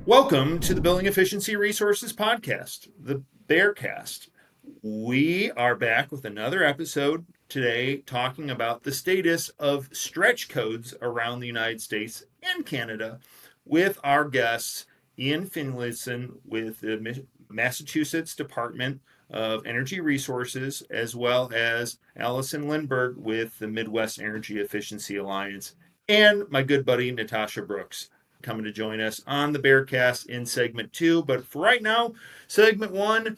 Welcome to the Building Efficiency Resources Podcast, the BERcast. We are back with another episode today talking about the status of stretch codes around the United States and Canada with our guests Ian Finlayson with the Massachusetts Department of Energy Resources, as well as Alison Lindburg with the Midwest Energy Efficiency Alliance, and my good buddy Natasha Brooks coming to join us on the BERcast in segment 2. But for right now, segment 1,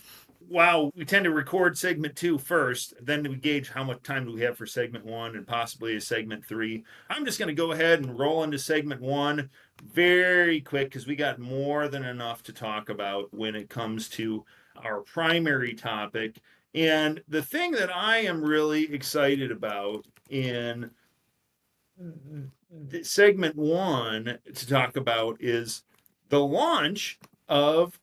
wow, we tend to record segment 2 first, then we gauge how much time do we have for segment 1 and possibly a segment 3. I'm just going to go ahead and roll into segment 1 very quick because we got more than enough to talk about when it comes to our primary topic. And the thing that I am really excited about in segment 1 to talk about is the launch of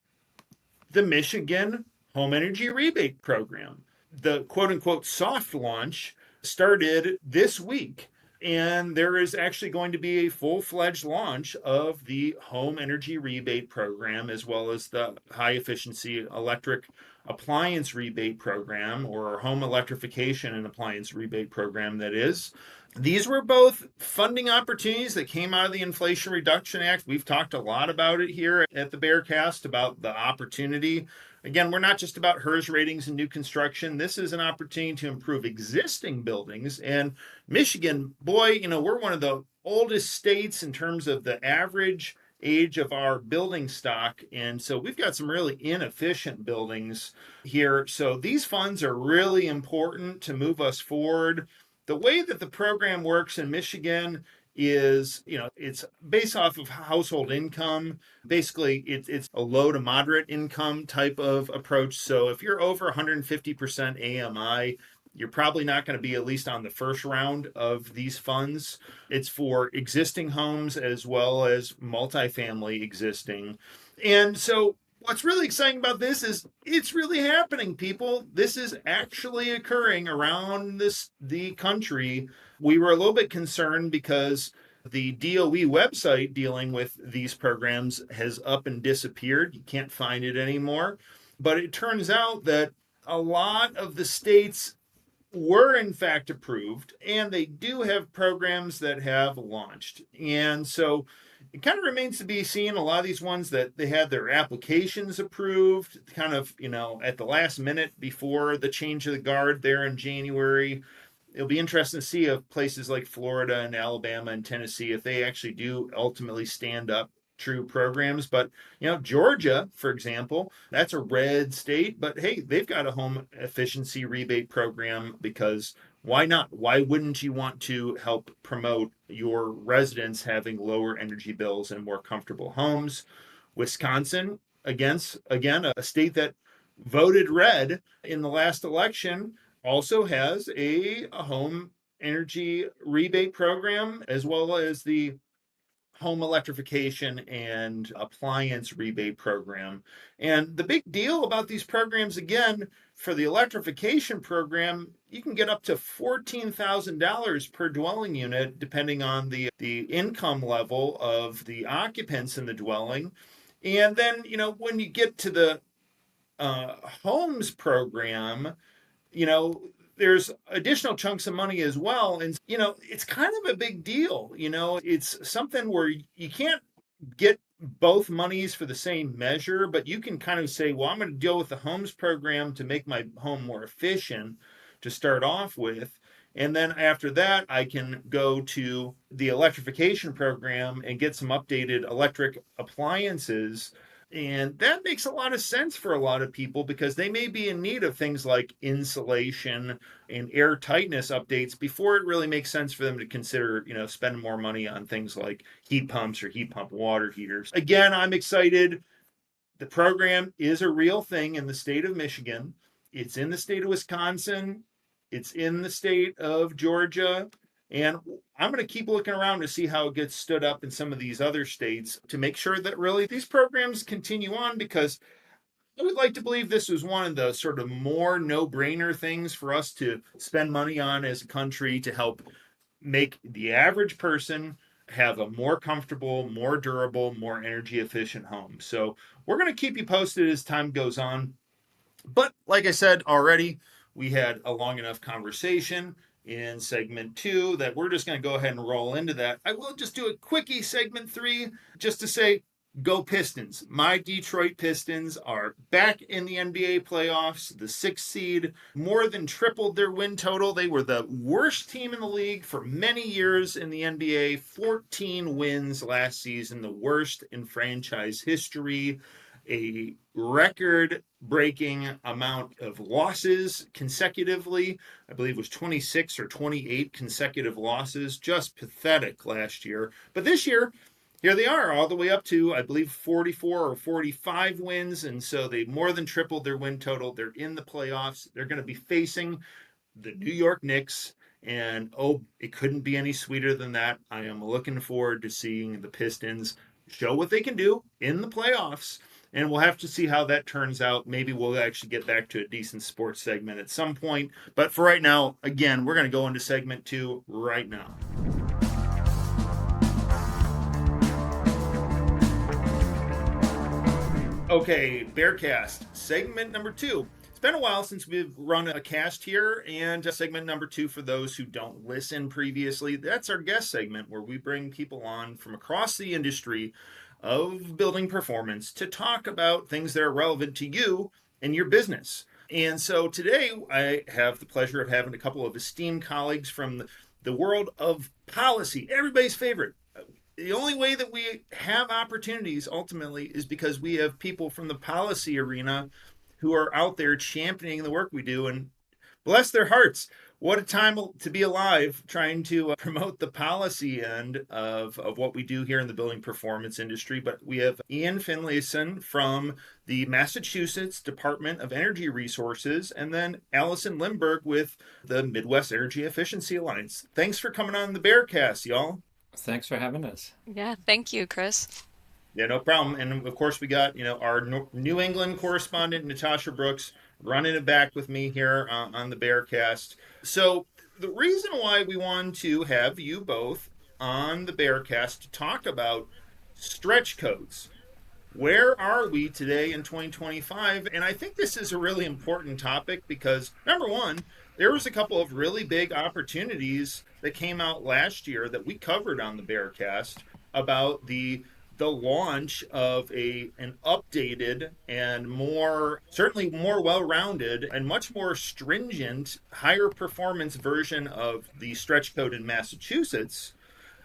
the Michigan Home Energy Rebate Program. The quote-unquote soft launch started this week, and there is actually going to be a full-fledged launch of the Home Energy Rebate Program, as well as the High Efficiency Electric Appliance Rebate Program, or Home Electrification and Appliance Rebate Program, that is. These were both funding opportunities that came out of the Inflation Reduction Act. We've talked a lot about it here at the BERcast, about the opportunity. Again, we're not just about HERS ratings and new construction. This is an opportunity to improve existing buildings. And Michigan, boy, we're one of the oldest states in terms of the average age of our building stock. And so we've got some really inefficient buildings here. So these funds are really important to move us forward. The way that the program works in Michigan is, it's based off of household income. Basically, it's a low to moderate income type of approach. So if you're over 150% AMI, you're probably not going to be at least on the first round of these funds. It's for existing homes as well as multifamily existing. And so what's really exciting about this is it's really happening, people. This is actually occurring around the country. We were a little bit concerned because the DOE website dealing with these programs has up and disappeared. You can't find it anymore. But it turns out that a lot of the states were in fact approved, and they do have programs that have launched. And so it kind of remains to be seen. A lot of these ones that they had their applications approved kind of, at the last minute before the change of the guard there in January. It'll be interesting to see if places like Florida and Alabama and Tennessee, if they actually do ultimately stand up true programs. But, Georgia, for example, that's a red state, but hey, they've got a home efficiency rebate program because why not? Why wouldn't you want to help promote your residents having lower energy bills and more comfortable homes? Wisconsin, again, a state that voted red in the last election, also has a home energy rebate program, as well as the home electrification and appliance rebate program. And the big deal about these programs, again, for the electrification program, you can get up to $14,000 per dwelling unit, depending on the income level of the occupants in the dwelling. And then, when you get to the homes program, there's additional chunks of money as well. And, it's kind of a big deal. It's something where you can't get both monies for the same measure, but you can kind of say, well, I'm going to deal with the homes program to make my home more efficient to start off with. And then after that, I can go to the electrification program and get some updated electric appliances. And that makes a lot of sense for a lot of people because they may be in need of things like insulation and air tightness updates before it really makes sense for them to consider, spending more money on things like heat pumps or heat pump water heaters. Again, I'm excited. The program is a real thing in the state of Michigan. It's in the state of Wisconsin. It's in the state of Georgia. And I'm going to keep looking around to see how it gets stood up in some of these other states to make sure that really these programs continue on, because I would like to believe this was one of the sort of more no-brainer things for us to spend money on as a country to help make the average person have a more comfortable, more durable, more energy efficient home. So we're going to keep you posted as time goes on. But like I said already, we had a long enough conversation in segment 2 that we're just going to go ahead and roll into that. I will just do a quickie segment 3 just to say, go Pistons. My Detroit Pistons are back in the NBA playoffs, the 6th seed, more than tripled their win total. They were the worst team in the league for many years in the NBA, 14 wins last season, the worst in franchise history, a record-breaking amount of losses consecutively. I believe it was 26 or 28 consecutive losses. Just pathetic last year. But this year, here they are, all the way up to, I believe, 44 or 45 wins. And so they more than tripled their win total. They're in the playoffs. They're going to be facing the New York Knicks. And, oh, it couldn't be any sweeter than that. I am looking forward to seeing the Pistons show what they can do in the playoffs. And we'll have to see how that turns out. Maybe we'll actually get back to a decent sports segment at some point. But for right now, again, we're going to go into segment 2 right now. Okay, BERcast, segment number 2. It's been a while since we've run a cast here, and segment number 2, for those who don't listen previously, that's our guest segment where we bring people on from across the industry of building performance to talk about things that are relevant to you and your business. And so today I have the pleasure of having a couple of esteemed colleagues from the world of policy, everybody's favorite. The only way that we have opportunities ultimately is because we have people from the policy arena who are out there championing the work we do, and bless their hearts. What a time to be alive trying to promote the policy end of what we do here in the building performance industry. But we have Ian Finlayson from the Massachusetts Department of Energy Resources, and then Alison Lindburg with the Midwest Energy Efficiency Alliance. Thanks for coming on the BERcast, y'all. Thanks for having us. Yeah, thank you, Chris. Yeah, no problem. And of course, we got our New England correspondent Natasha Brooks running it back with me here on the BERcast. So the reason why we wanted to have you both on the BERcast to talk about stretch codes. Where are we today in 2025? And I think this is a really important topic because, number one, there was a couple of really big opportunities that came out last year that we covered on the BERcast about the launch of an updated and certainly more well-rounded and much more stringent, higher performance version of the stretch code in Massachusetts.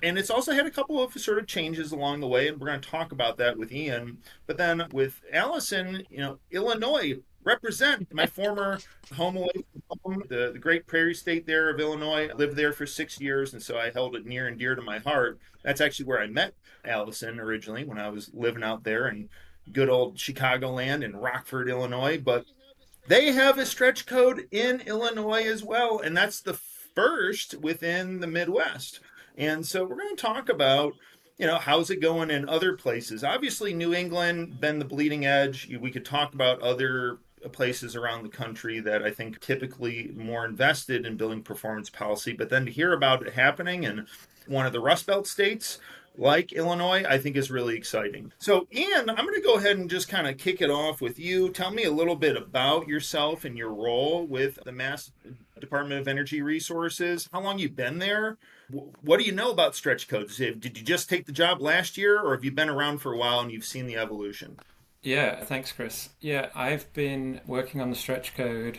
And it's also had a couple of sort of changes along the way, and we're going to talk about that with Ian. But then with Alison, Illinois, represent my former home away from home, the great prairie state there of Illinois. I lived there for 6 years, and so I held it near and dear to my heart. That's actually where I met Alison originally, when I was living out there in good old Chicagoland in Rockford, Illinois. But they have a stretch code in Illinois as well, and that's the first within the Midwest. And so we're going to talk about, how's it going in other places. Obviously, New England been the bleeding edge. We could talk about other places around the country that I think typically more invested in building performance policy. But then to hear about it happening in one of the Rust Belt states like Illinois, I think is really exciting. So, Ian, I'm going to go ahead and just kind of kick it off with you. Tell me a little bit about yourself and your role with the Mass Department of Energy Resources. How long you've been there? What do you know about stretch codes? Did you just take the job last year, or have you been around for a while and you've seen the evolution? Yeah, thanks, Chris. Yeah, I've been working on the stretch code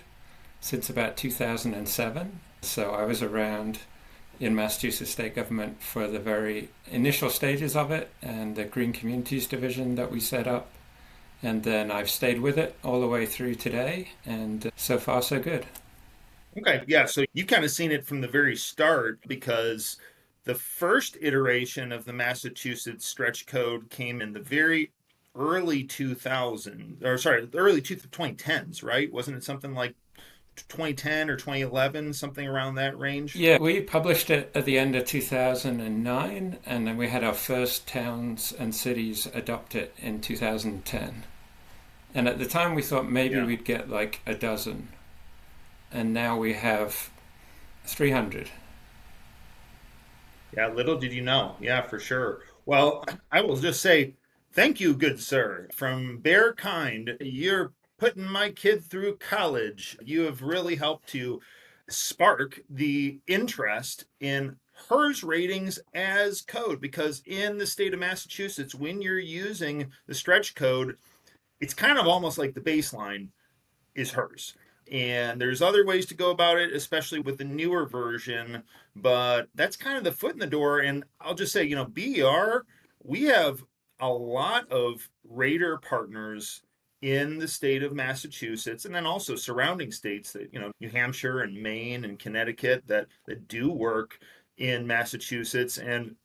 since about 2007. So I was around in Massachusetts state government for the very initial stages of it and the Green Communities Division that we set up. And then I've stayed with it all the way through today, and so far so good. Okay, yeah, so you've kind of seen it from the very start because the first iteration of the Massachusetts stretch code came in the very early 2010s, right? Wasn't it something like 2010 or 2011, something around that range? Yeah, we published it at the end of 2009, and then we had our first towns and cities adopt it in 2010. And at the time we thought maybe we'd get like a dozen. And now we have 300. Yeah, little did you know. Yeah, for sure. Well, I will just say thank you, good sir. From Bear Kind, you're putting my kid through college. You have really helped to spark the interest in HERS ratings as code because in the state of Massachusetts, when you're using the stretch code, it's kind of almost like the baseline is hers. And there's other ways to go about it, especially with the newer version, but that's kind of the foot in the door. And I'll just say, BER, we have a lot of rater partners in the state of Massachusetts and then also surrounding states that, New Hampshire and Maine and Connecticut that do work in Massachusetts. And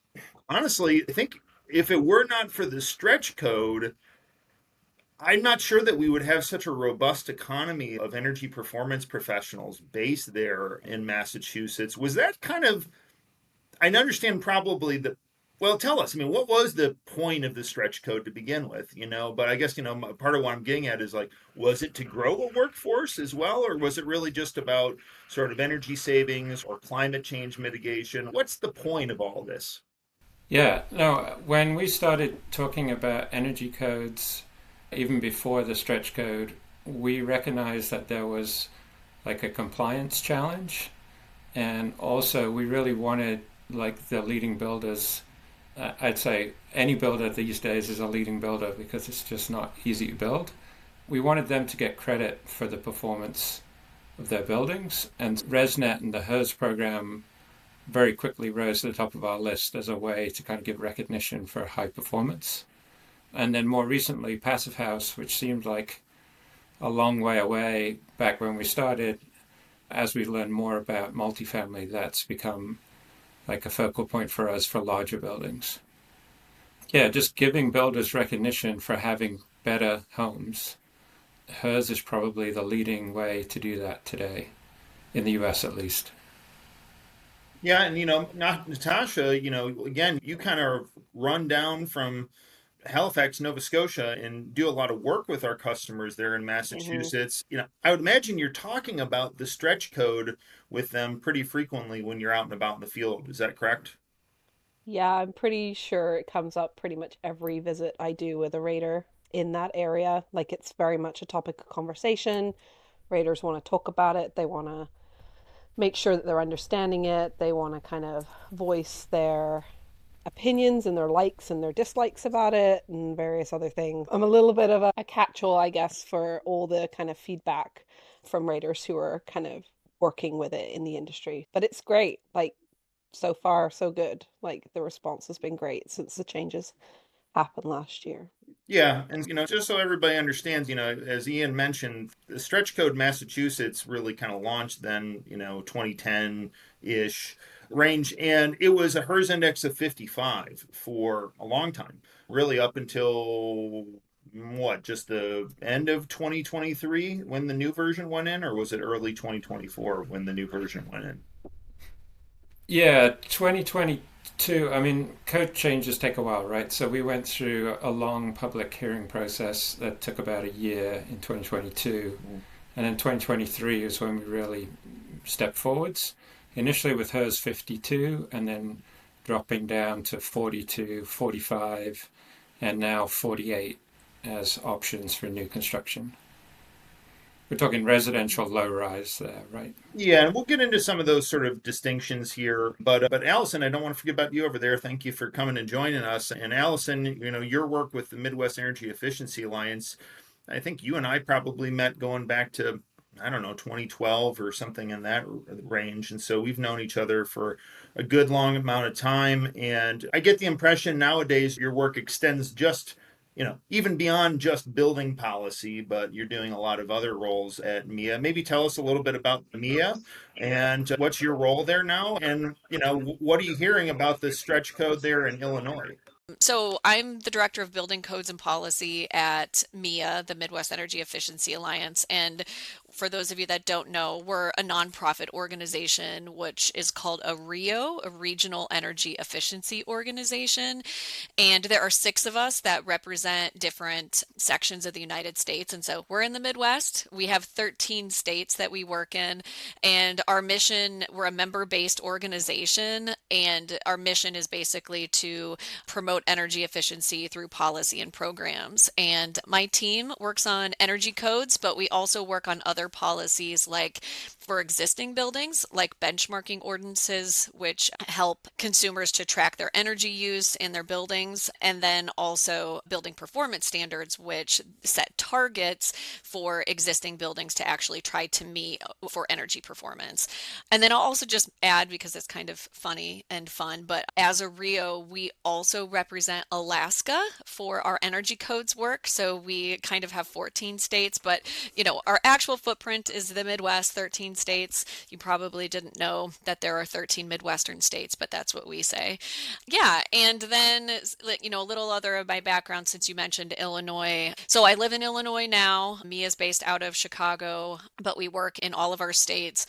honestly, I think if it were not for the stretch code, I'm not sure that we would have such a robust economy of energy performance professionals based there in Massachusetts. Was that kind of, I understand probably well, tell us, I mean, what was the point of the stretch code to begin with, But I guess, part of what I'm getting at is like, was it to grow a workforce as well, or was it really just about sort of energy savings or climate change mitigation? What's the point of all this? Yeah, no, when we started talking about energy codes, even before the stretch code, we recognized that there was like a compliance challenge. And also, we really wanted, like, the leading builders. I'd say any builder these days is a leading builder because it's just not easy to build. We wanted them to get credit for the performance of their buildings. And ResNet and the HERS program very quickly rose to the top of our list as a way to kind of give recognition for high performance. And then more recently, Passive House, which seemed like a long way away back when we started, as we learn more about multifamily, that's become like a focal point for us for larger buildings. Yeah, just giving builders recognition for having better homes. HERS is probably the leading way to do that today, in the US at least. Yeah, and Natasha, again, you kind of run down from Halifax, Nova Scotia, and do a lot of work with our customers there in Hmm. Massachusetts. I would imagine you're talking about the stretch code with them pretty frequently when you're out and about in the field. Is that correct? Yeah, I'm pretty sure it comes up pretty much every visit I do with a raider in that area. Like it's very much a topic of conversation. Raiders want to talk about it. They want to make sure that they're understanding it. They want to kind of voice their opinions and their likes and their dislikes about it and various other things. I'm a little bit of a catch-all, I guess, for all the kind of feedback from raiders who are kind of working with it in the industry. But it's great. Like so far, so good. Like the response has been great since the changes happened last year. Yeah, and just so everybody understands, as Ian mentioned, the stretch code Massachusetts really kind of launched then, 2010-ish range, and it was a HERS index of 55 for a long time, really up until what, just the end of 2023 when the new version went in, or was it early 2024 when the new version went in? Yeah, 2022. I mean, code changes take a while, right? So we went through a long public hearing process that took about a year in 2022. And then 2023 is when we really stepped forwards. Initially with HERS 52, and then dropping down to 42, 45, and now 48 as options for new construction. We're talking residential low rise there, right? Yeah, and we'll get into some of those sort of distinctions here. But Allison, I don't want to forget about you over there. Thank you for coming and joining us. And Allison, your work with the Midwest Energy Efficiency Alliance, I think you and I probably met going back to, I don't know, 2012 or something in that range. And so we've known each other for a good long amount of time. And I get the impression nowadays your work extends just, even beyond just building policy, but you're doing a lot of other roles at MEEA. Maybe tell us a little bit about MEEA and what's your role there now? And, what are you hearing about the stretch code there in Illinois? So I'm the director of building codes and policy at MEEA, the Midwest Energy Efficiency Alliance. And for those of you that don't know, we're a nonprofit organization, which is called a REO, a Regional Energy Efficiency Organization. And there are 6 of us that represent different sections of the United States. And so we're in the Midwest. We have 13 states that we work in. And our mission, we're a member-based organization. And our mission is basically to promote energy efficiency through policy and programs. And my team works on energy codes, but we also work on other policies like for existing buildings, like benchmarking ordinances, which help consumers to track their energy use in their buildings, and then also building performance standards, which set targets for existing buildings to actually try to meet for energy performance. And then I'll also just add, because it's kind of funny and fun, but as a RIO, we also represent Alaska for our energy codes work. So we kind of have 14 states, but our actual footprint is the Midwest, 13 states. You probably didn't know that there are 13 Midwestern states, but that's what we say. Yeah, and then a little other of my background, since you mentioned Illinois. So I live in Illinois now. MEEA is based out of Chicago, but we work in all of our states.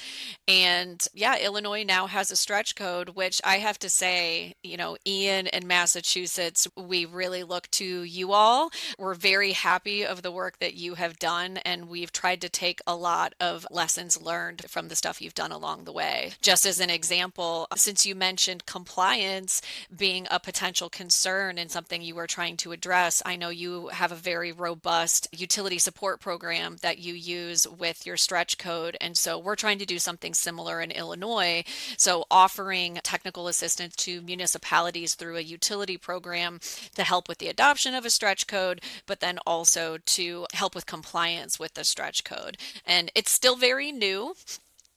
And yeah, Illinois now has a stretch code, which I have to say, Ian and Massachusetts, we really look to you all. We're very happy of the work that you have done, and we've tried to take a lot of lessons learned from the stuff you've done along the way. Just as an example, since you mentioned compliance being a potential concern and something you were trying to address, I know you have a very robust utility support program that you use with your stretch code. And so we're trying to do something similar in Illinois. So offering technical assistance to municipalities through a utility program to help with the adoption of a stretch code, but then also to help with compliance with the stretch code. And it's still very new.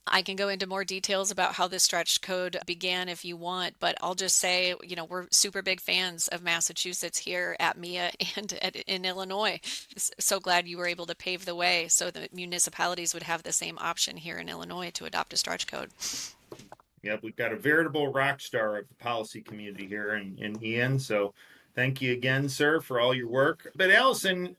I can go into more details about how this stretch code began if you want, but I'll just say, we're super big fans of Massachusetts here at MEEA and in Illinois. So glad you were able to pave the way so that municipalities would have the same option here in Illinois to adopt a stretch code. Yep, we've got a veritable rock star of the policy community here in Ian. So thank you again, sir, for all your work. But Alison,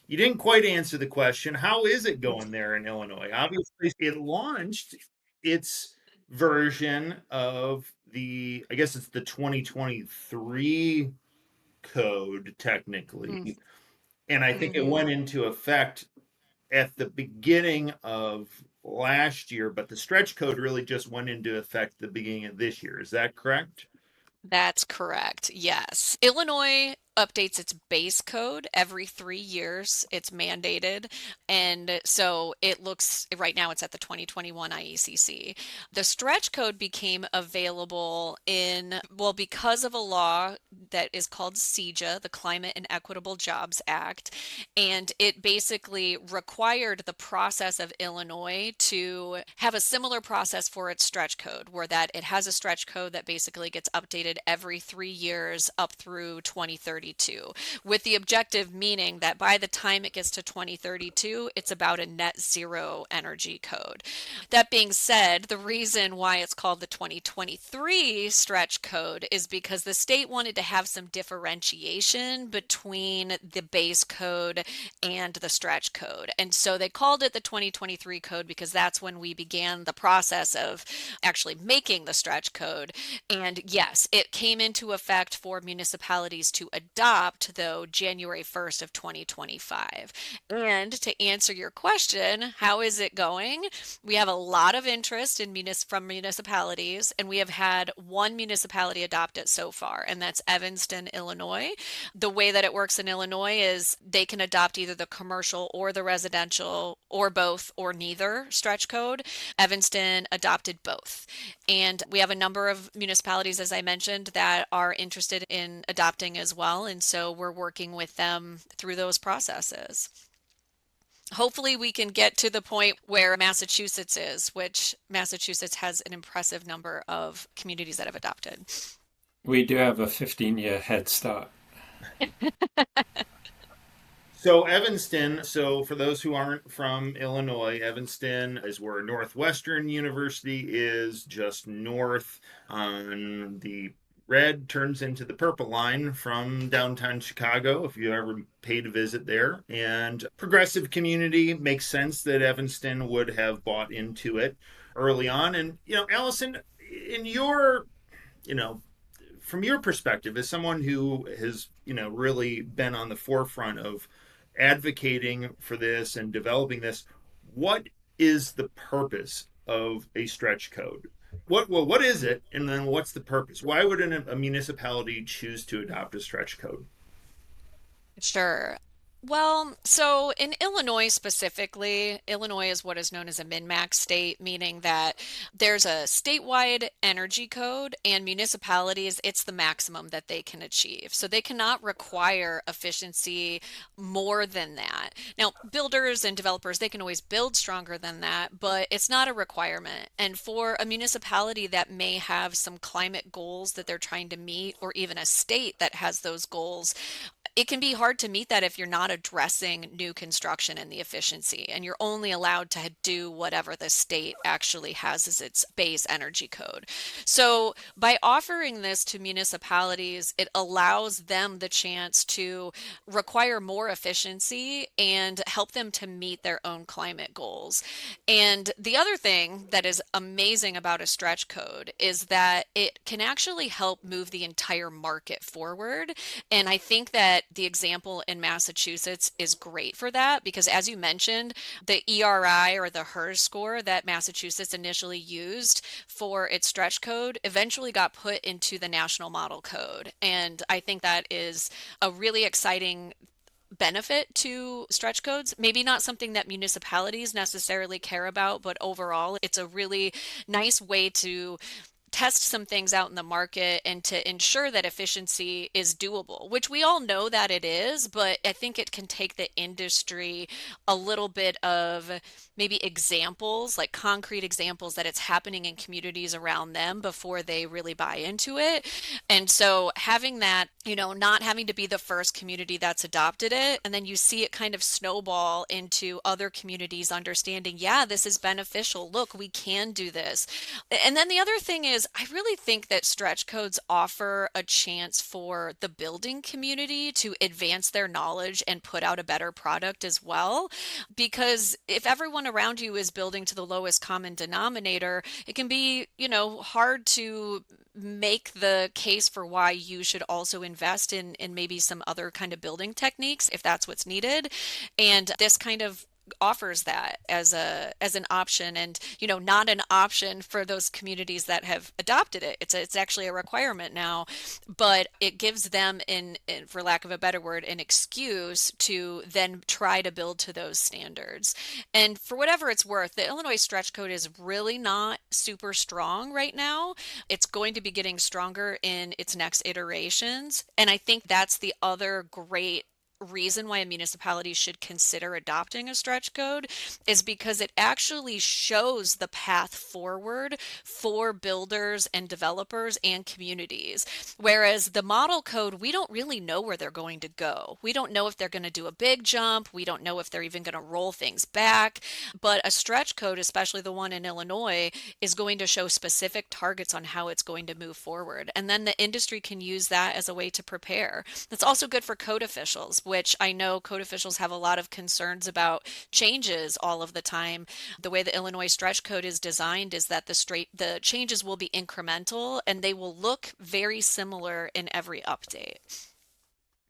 you didn't quite answer the question. How is it going there in Illinois? Obviously, it launched its version of I guess it's the 2023 code, technically. And I think it went into effect at the beginning of last year, but the stretch code really just went into effect the beginning of this year. Is that correct? That's correct. Yes. Illinois updates its base code every 3 years. It's mandated. And so it looks, right now it's at the 2021 IECC. The stretch code became available because of a law that is called CEJA, the Climate and Equitable Jobs Act. And it basically required the process of Illinois to have a similar process for its stretch code, where that it has a stretch code that basically gets updated every 3 years up through 2032, with the objective meaning that by the time it gets to 2032, it's about a net zero energy code. That being said, the reason why it's called the 2023 stretch code is because the state wanted to have some differentiation between the base code and the stretch code. And so they called it the 2023 code because that's when we began the process of actually making the stretch code. And yes, it came into effect for municipalities to adopt, though, January 1st of 2025. And to answer your question, how is it going? We have a lot of interest from municipalities, and we have had one municipality adopt it so far, and that's Evanston, Illinois. The way that it works in Illinois is they can adopt either the commercial or the residential, or both, or neither stretch code. Evanston adopted both. And we have a number of municipalities, as I mentioned, that are interested in adopting as well. And so we're working with them through those processes. Hopefully we can get to the point where Massachusetts is, which Massachusetts has an impressive number of communities that have adopted. We do have a 15-year head start. So Evanston, for those who aren't from Illinois, Evanston is where Northwestern University is, just north on the red turns into the purple line from downtown Chicago, if you ever paid a visit there. And progressive community, makes sense that Evanston would have bought into it early on. And, Alison, in your, you know, from your perspective, as someone who has, really been on the forefront of advocating for this and developing this, what is the purpose of a stretch code? What is it, and then what's the purpose? Why would a municipality choose to adopt a stretch code? Sure. Well, so in Illinois specifically, Illinois is what is known as a min-max state, meaning that there's a statewide energy code, and municipalities, it's the maximum that they can achieve. So they cannot require efficiency more than that. Now, builders and developers, they can always build stronger than that, but it's not a requirement. And for a municipality that may have some climate goals that they're trying to meet, or even a state that has those goals, it can be hard to meet that if you're not addressing new construction and the efficiency, and you're only allowed to do whatever the state actually has as its base energy code. So by offering this to municipalities, it allows them the chance to require more efficiency and help them to meet their own climate goals. And the other thing that is amazing about a stretch code is that it can actually help move the entire market forward. And I think that the example in Massachusetts is great for that, because as you mentioned, the ERI, or the HERS score that Massachusetts initially used for its stretch code, eventually got put into the national model code. And I think that is a really exciting benefit to stretch codes. Maybe not something that municipalities necessarily care about, but overall, it's a really nice way to test some things out in the market and to ensure that efficiency is doable, which we all know that it is, but I think it can take the industry a little bit of maybe examples, like concrete examples that it's happening in communities around them before they really buy into it. And so having that, not having to be the first community that's adopted it, and then you see it kind of snowball into other communities understanding, yeah, this is beneficial. Look, we can do this. And then the other thing is, I really think that stretch codes offer a chance for the building community to advance their knowledge and put out a better product as well. Because if everyone around you is building to the lowest common denominator, it can be, hard to make the case for why you should also invest in maybe some other kind of building techniques if that's what's needed. And this kind of offers that as an option, and not an option for those communities that have adopted it. It's actually a requirement now, but it gives them, in for lack of a better word, an excuse to then try to build to those standards. And for whatever it's worth, the Illinois stretch code is really not super strong right now. It's going to be getting stronger in its next iterations, and I think that's the other great reason why a municipality should consider adopting a stretch code, is because it actually shows the path forward for builders and developers and communities. Whereas the model code, we don't really know where they're going to go. We don't know if they're going to do a big jump. We don't know if they're even going to roll things back. But a stretch code, especially the one in Illinois, is going to show specific targets on how it's going to move forward. And then the industry can use that as a way to prepare. That's also good for code officials, which I know code officials have a lot of concerns about changes all of the time. The way the Illinois stretch code is designed is that the changes will be incremental, and they will look very similar in every update.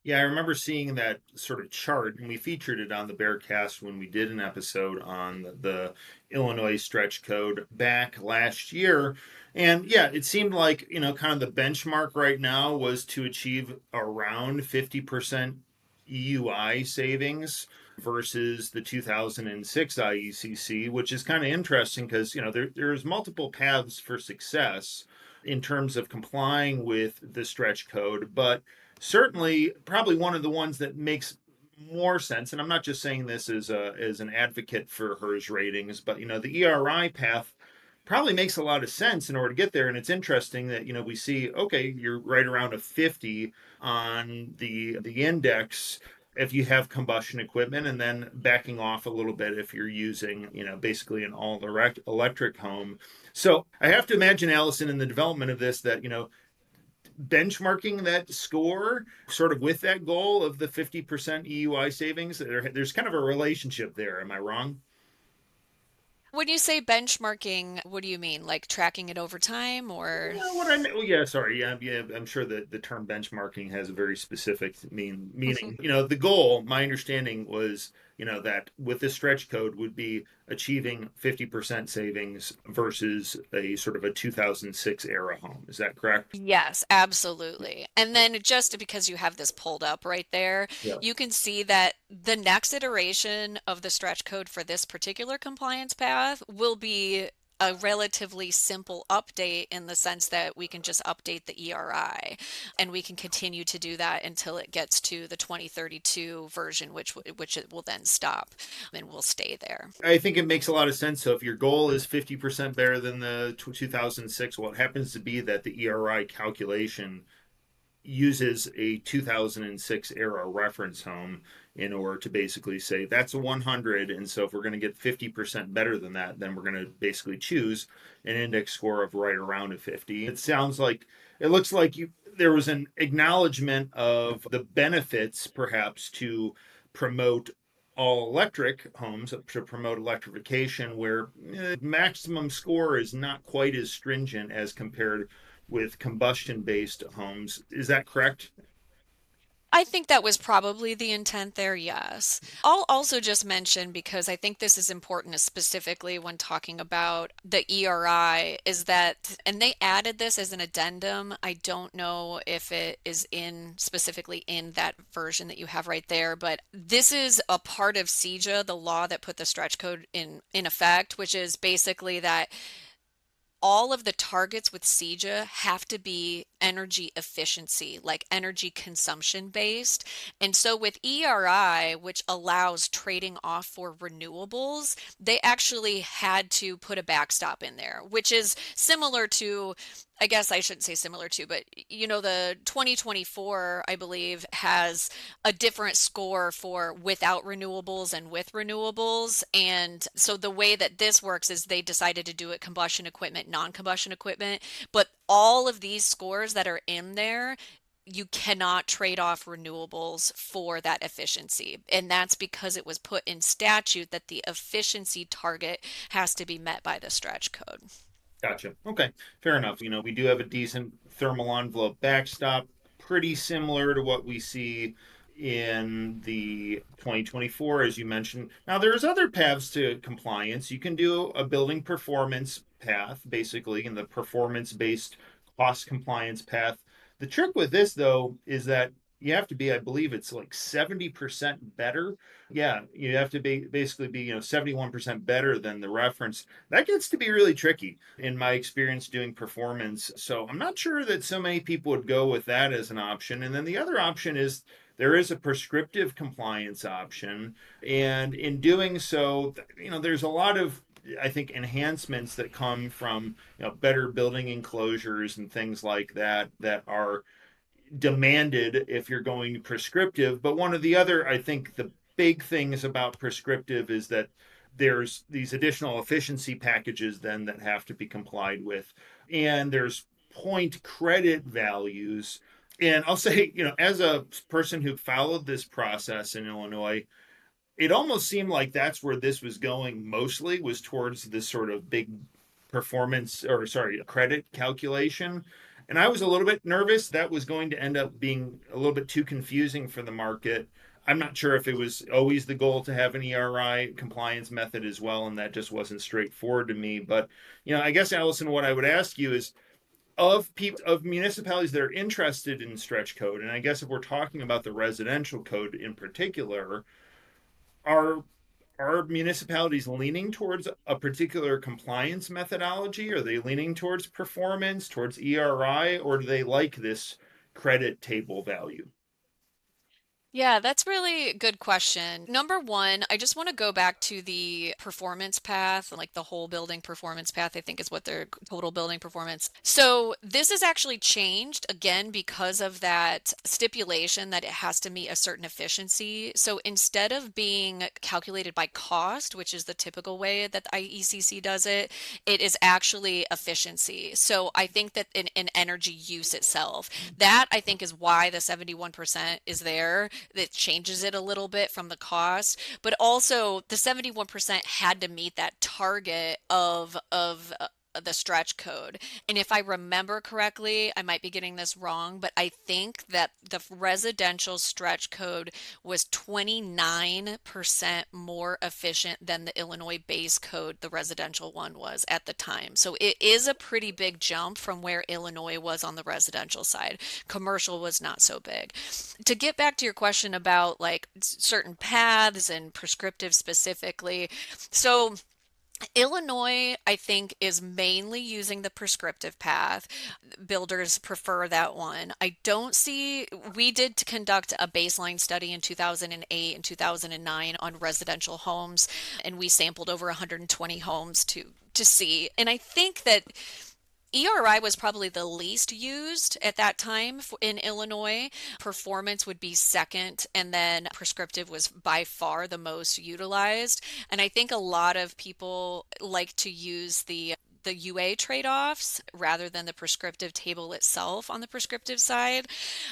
Yeah, I remember seeing that sort of chart, and we featured it on the BERcast when we did an episode on the Illinois stretch code back last year. And yeah, it seemed like, kind of the benchmark right now was to achieve around 50% EUI savings versus the 2006 IECC, which is kind of interesting because, there's multiple paths for success in terms of complying with the stretch code, but certainly probably one of the ones that makes more sense, and I'm not just saying this as an advocate for HERS ratings, but the ERI path probably makes a lot of sense in order to get there. And it's interesting that we see, okay, you're right around a 50 on the index if you have combustion equipment, and then backing off a little bit if you're using basically an all electric home. So I have to imagine, Alison, in the development of this, that benchmarking that score sort of with that goal of the 50% EUI savings? There's kind of a relationship there. Am I wrong? When you say benchmarking, what do you mean? Like tracking it over time or? Yeah, what I mean, well, yeah, sorry, yeah. I'm sure that the term benchmarking has a very specific meaning. The goal, my understanding was, that with this stretch code would be achieving 50% savings versus a sort of a 2006 era home. Is that correct? Yes, absolutely. And then just because you have this pulled up right there, Yeah. you can see that the next iteration of the stretch code for this particular compliance path will be a relatively simple update in the sense that we can just update the ERI, and we can continue to do that until it gets to the 2032 version, which it will then stop and will stay there. I think it makes a lot of sense. So if your goal is 50% better than the 2006, well, it happens to be that the ERI calculation uses a 2006 era reference home in order to basically say that's a 100. And so if we're going to get 50% better than that, then we're going to basically choose an index score of right around a 50. It looks like there was an acknowledgement of the benefits perhaps to promote all electric homes, to promote electrification, where maximum score is not quite as stringent as compared with combustion based homes. Is that correct? I think that was probably the intent there, yes. I'll also just mention, because I think this is important specifically when talking about the ERI, is that, and they added this as an addendum. I don't know if it is specifically in that version that you have right there, but this is a part of CEJA, the law that put the stretch code in effect, which is basically that all of the targets with CEJA have to be energy efficiency, like energy consumption based. And so with ERI, which allows trading off for renewables, they actually had to put a backstop in there, which is similar to, I guess I shouldn't say similar to, but the 2024, I believe, has a different score for without renewables and with renewables. And so the way that this works is they decided to do it combustion equipment, non-combustion equipment, but all of these scores that are in there, you cannot trade off renewables for that efficiency. And that's because it was put in statute that the efficiency target has to be met by the stretch code. Gotcha. Okay, fair enough. We do have a decent thermal envelope backstop, pretty similar to what we see in the 2024, as you mentioned. Now, there's other paths to compliance. You can do a building performance path, basically, in the performance-based cost compliance path. The trick with this, though, is that you have to be, I believe it's like 70% better. Yeah, you have to basically be, 71% better than the reference. That gets to be really tricky in my experience doing performance. So I'm not sure that so many people would go with that as an option. And then the other option is there is a prescriptive compliance option. And in doing so, there's a lot of, I think, enhancements that come from better building enclosures and things like that are demanded if you're going prescriptive. But one of the other, I think, the big things about prescriptive is that there's these additional efficiency packages then that have to be complied with, and there's point credit values. And I'll say, as a person who followed this process in Illinois, it almost seemed like that's where this was going mostly, was towards this sort of big performance, or sorry, credit calculation. And I was a little bit nervous that was going to end up being a little bit too confusing for the market. I'm not sure if it was always the goal to have an ERI compliance method as well, and that just wasn't straightforward to me. But, I guess, Allison, what I would ask you is, of municipalities that are interested in stretch code, and I guess if we're talking about the residential code in particular, are municipalities leaning towards a particular compliance methodology? Are they leaning towards performance, towards ERI, or do they like this credit table value? Yeah, that's really a good question. Number one, I just want to go back to the performance path, like the whole building performance path, I think is what their total building performance. So this has actually changed again because of that stipulation that it has to meet a certain efficiency. So instead of being calculated by cost, which is the typical way that the IECC does it, it is actually efficiency. So I think that in energy use itself, that I think is why the 71% is there. That changes it a little bit from the cost, but also the 71% had to meet that target of the stretch code. And if I remember correctly, I might be getting this wrong, but I think that the residential stretch code was 29% more efficient than the Illinois base code, the residential one was at the time. So it is a pretty big jump from where Illinois was on the residential side. Commercial was not so big. To get back to your question about like certain paths and prescriptive specifically, so Illinois, I think, is mainly using the prescriptive path. Builders prefer that one. I don't see, we did conduct a baseline study in 2008 and 2009 on residential homes, and we sampled over 120 homes to see. And I think that ERI was probably the least used at that time in Illinois. Performance would be second, and then prescriptive was by far the most utilized. And I think a lot of people like to use the UA trade-offs rather than the prescriptive table itself on the prescriptive side.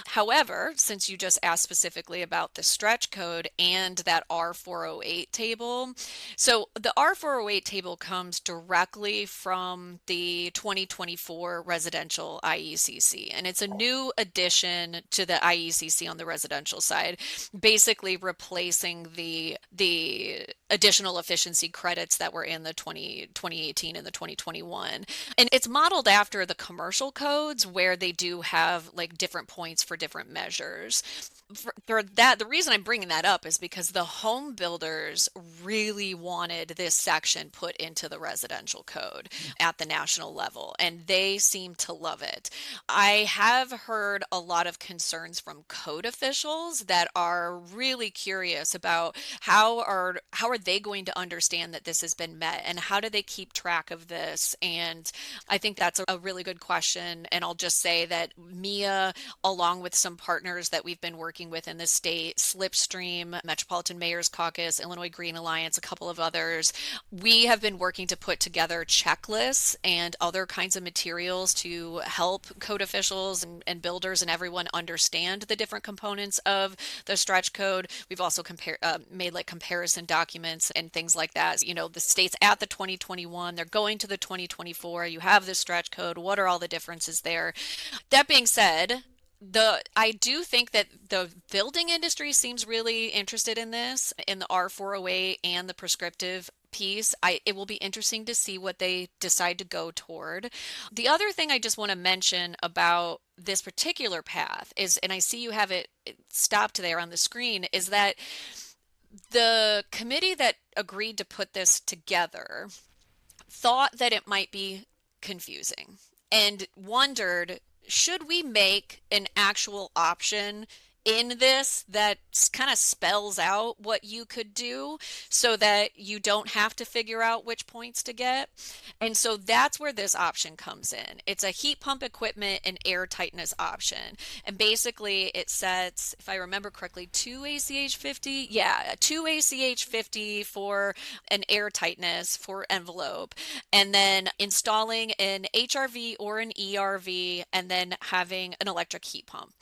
However, since you just asked specifically about the stretch code and that R408 table, so the R408 table comes directly from the 2024 residential IECC, and it's a new addition to the IECC on the residential side, basically replacing the additional efficiency credits that were in the 2018 and the 2021. And it's modeled after the commercial codes where they do have like different points for different measures. For that, the reason I'm bringing that up is because the home builders really wanted this section put into the residential code at the national level, and they seem to love it. I have heard a lot of concerns from code officials that are really curious about how are they going to understand that this has been met, and how do they keep track of this? And I think that's a really good question. And I'll just say that MEEA, along with some partners that we've been working with in the state, Slipstream, Metropolitan Mayor's Caucus, Illinois Green Alliance, a couple of others, we have been working to put together checklists and other kinds of materials to help code officials and builders and everyone understand the different components of the stretch code. We've also made like comparison documents and things like that. You know, the state's at the 2021, they're going to the 2024, you have the stretch code. What are all the differences there? That being said, I do think that the building industry seems really interested in this, in the R408 and the prescriptive piece. It will be interesting to see what they decide to go toward. The other thing I just want to mention about this particular path is, and I see you have it stopped there on the screen, is that the committee that agreed to put this together thought that it might be confusing and wondered, should we make an actual option in this that kind of spells out what you could do so that you don't have to figure out which points to get? And so that's where this option comes in. It's a heat pump equipment and air tightness option. And basically it sets, if I remember correctly, 2 ACH 50. Yeah, 2 ACH 50 for an air tightness for envelope. And then installing an HRV or an ERV, and then having an electric heat pump.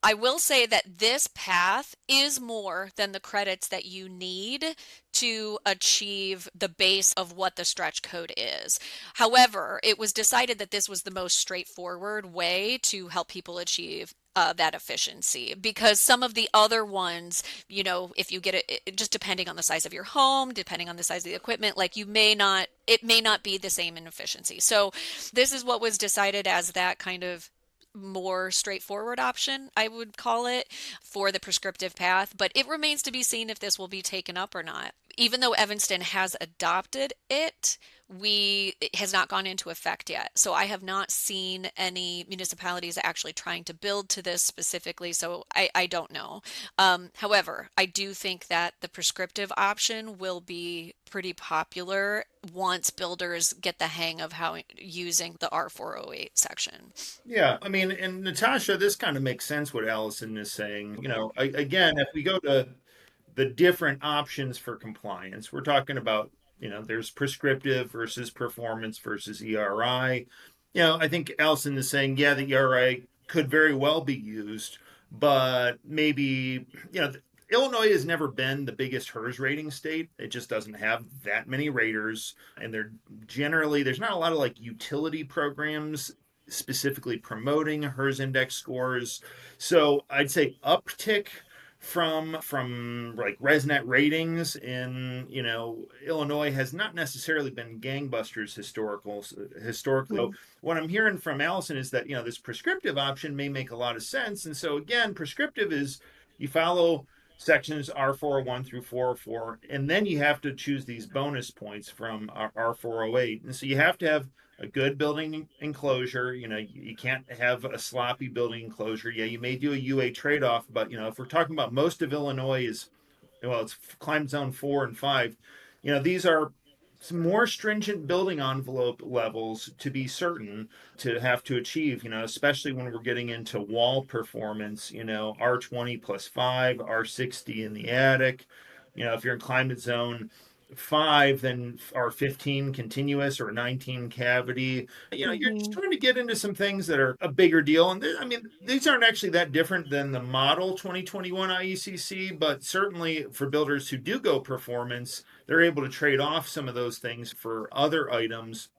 I will say that this path is more than the credits that you need to achieve the base of what the stretch code is. However, it was decided that this was the most straightforward way to help people achieve that efficiency, because some of the other ones, you know, if you get it, just depending on the size of your home, depending on the size of the equipment, like it may not be the same in efficiency. So this is what was decided as that kind of more straightforward option, I would call it, for the prescriptive path, but it remains to be seen if this will be taken up or not. Even though Evanston has adopted it, it has not gone into effect yet. So I have not seen any municipalities actually trying to build to this specifically. So I don't know. However, I do think that the prescriptive option will be pretty popular once builders get the hang of how using the R408 section. Yeah, I mean, and Natasha, this kind of makes sense what Allison is saying. Again, if we go to the different options for compliance, we're talking about, there's prescriptive versus performance versus ERI. I think Allison is saying, yeah, the ERI could very well be used, but maybe, Illinois has never been the biggest HERS rating state. It just doesn't have that many raters. And there's not a lot of like utility programs specifically promoting HERS index scores. So I'd say uptick from like ResNet ratings in Illinois has not necessarily been gangbusters historically. So what I'm hearing from Allison is that this prescriptive option may make a lot of sense. And so again, prescriptive is you follow sections R401 through 404, and then you have to choose these bonus points from R408. And so you have to have a good building enclosure. You can't have a sloppy building enclosure. Yeah, you may do a UA trade-off, but if we're talking about most of Illinois it's climate zone 4 and 5. These are some more stringent building envelope levels to be certain to have to achieve, especially when we're getting into wall performance, R20 plus 5, R60 in the attic. If you're in climate zone 5, then R15 continuous or 19 cavity. You're just trying to get into some things that are a bigger deal. And these aren't actually that different than the model 2021 IECC, but certainly for builders who do go performance, they're able to trade off some of those things for other items.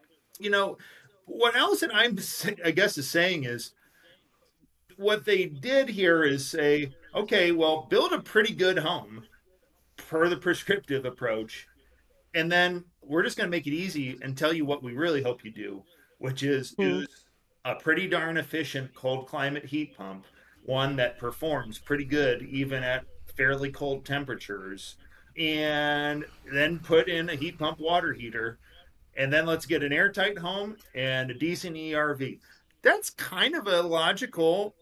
What Allison, I guess, is saying is what they did here is say, okay, well, build a pretty good home per the prescriptive approach. And then we're just going to make it easy and tell you what we really hope you do, which is use a pretty darn efficient cold climate heat pump, one that performs pretty good even at fairly cold temperatures, and then put in a heat pump water heater. And then let's get an airtight home and a decent ERV. That's kind of a logical